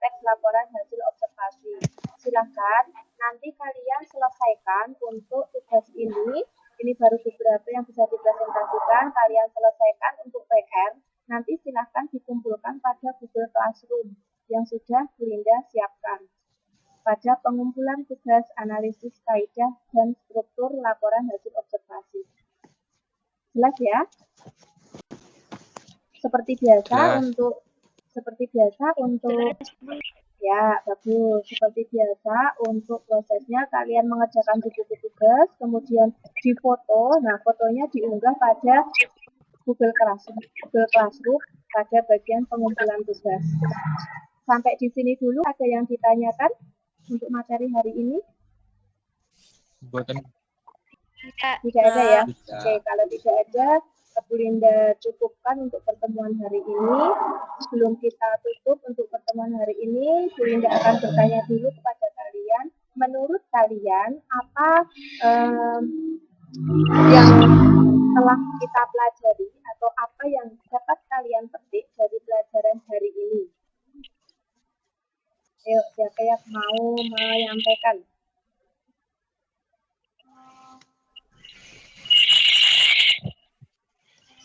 teks laporan hasil observasi. Silakan nanti kalian selesaikan untuk tugas ini. Ini baru beberapa yang bisa dipresentasikan. Kalian selesaikan untuk PR. nanti silahkan dikumpulkan pada Google Classroom yang sudah Bu Linda siapkan. Pada pengumpulan tugas analisis kaidah dan struktur laporan hasil observasi. Jelas ya? Seperti biasa Jelas. untuk ya, bagus. Seperti biasa untuk prosesnya kalian mengerjakan buku tugas, kemudian difoto. Nah, fotonya diunggah pada Google Classroom pada bagian pengumpulan tugas. Sampai di sini dulu, ada yang ditanyakan untuk materi hari ini? Tidak ada ya? Oke, kalau tidak ada, Bu Linda cukupkan untuk pertemuan hari ini. Sebelum kita tutup untuk pertemuan hari ini, Bu Linda akan bertanya dulu kepada kalian. Menurut kalian, apa yang telah kita pelajari atau apa yang dapat kalian petik dari pelajaran hari ini? Ayo, siapa yang mau menyampaikan?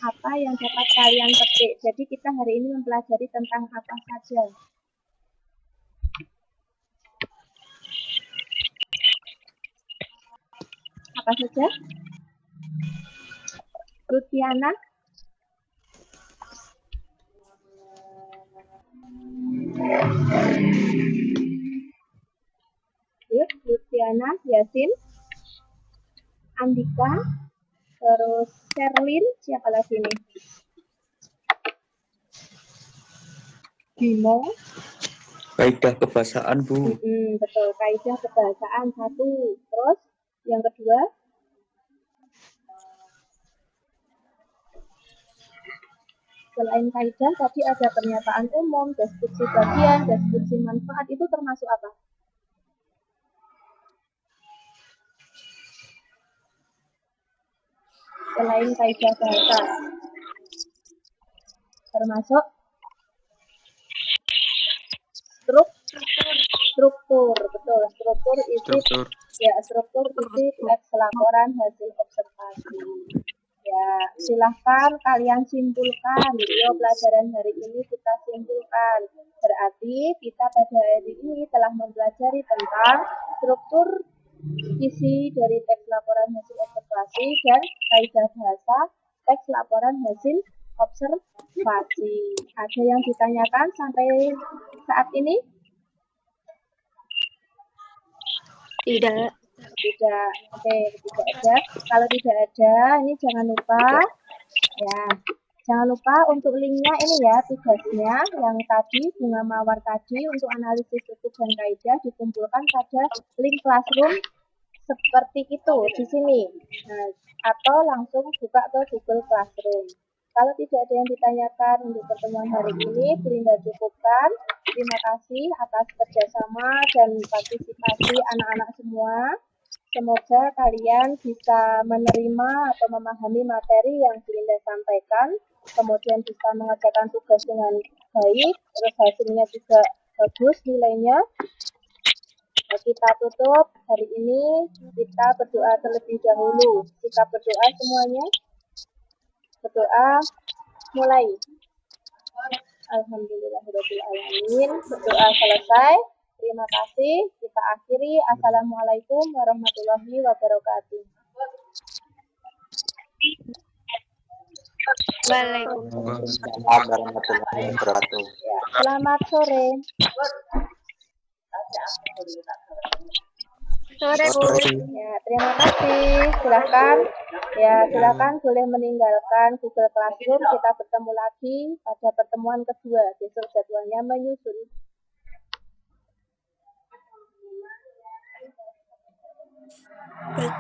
Apa yang dapat kalian petik? Jadi kita hari ini mempelajari tentang apa saja? Apa saja? Lutiana? Yuk, Lutiana, Yasin, Andika, terus Sherlyn, siapa lagi nih? Bimo. Kaidah kebahasaan, Bu. Betul, kaidah kebahasaan 1. Terus yang kedua? Selain kaidah, tadi ada pernyataan umum, deskripsi bagian, deskripsi manfaat, itu termasuk apa? Selain kaidah bahasa, termasuk struktur, betul. Struktur isi teks laporan hasil observasi. Ya, silahkan kalian simpulkan. Video pelajaran hari ini kita simpulkan. Berarti kita pada hari ini telah mempelajari tentang struktur isi dari teks laporan hasil observasi dan kaidah bahasa teks laporan hasil observasi. Ada yang ditanyakan sampai saat ini? Tidak. Oke, tidak ada. Kalau tidak ada, ini jangan lupa untuk linknya ini ya, tugasnya yang tadi bunga mawar tadi untuk analisis struktur dan kaidah dikumpulkan pada link Classroom seperti itu di sini. Nah, atau langsung buka ke Google Classroom. Kalau tidak ada yang ditanyakan untuk pertemuan hari ini, Bu Linda cukupkan. Terima kasih atas kerjasama dan partisipasi anak-anak semua. Semoga kalian bisa menerima atau memahami materi yang Bu Linda sampaikan, kemudian bisa mengerjakan tugas dengan baik, terus hasilnya juga bagus nilainya. Nah, kita tutup hari ini, kita berdoa terlebih dahulu. Kita berdoa semuanya. Berdoa mulai. Alhamdulillahirrahmanirrahim. Berdoa selesai. Terima kasih. Kita akhiri. Assalamualaikum warahmatullahi wabarakatuh. Waalaikumsalam warahmatullahi wabarakatuh. Ya, selamat sore. sore, Bu. Ya, terima kasih. Silakan boleh meninggalkan Google Classroom. Kita bertemu lagi pada pertemuan kedua. Besok jadwalnya menyusul. Baik.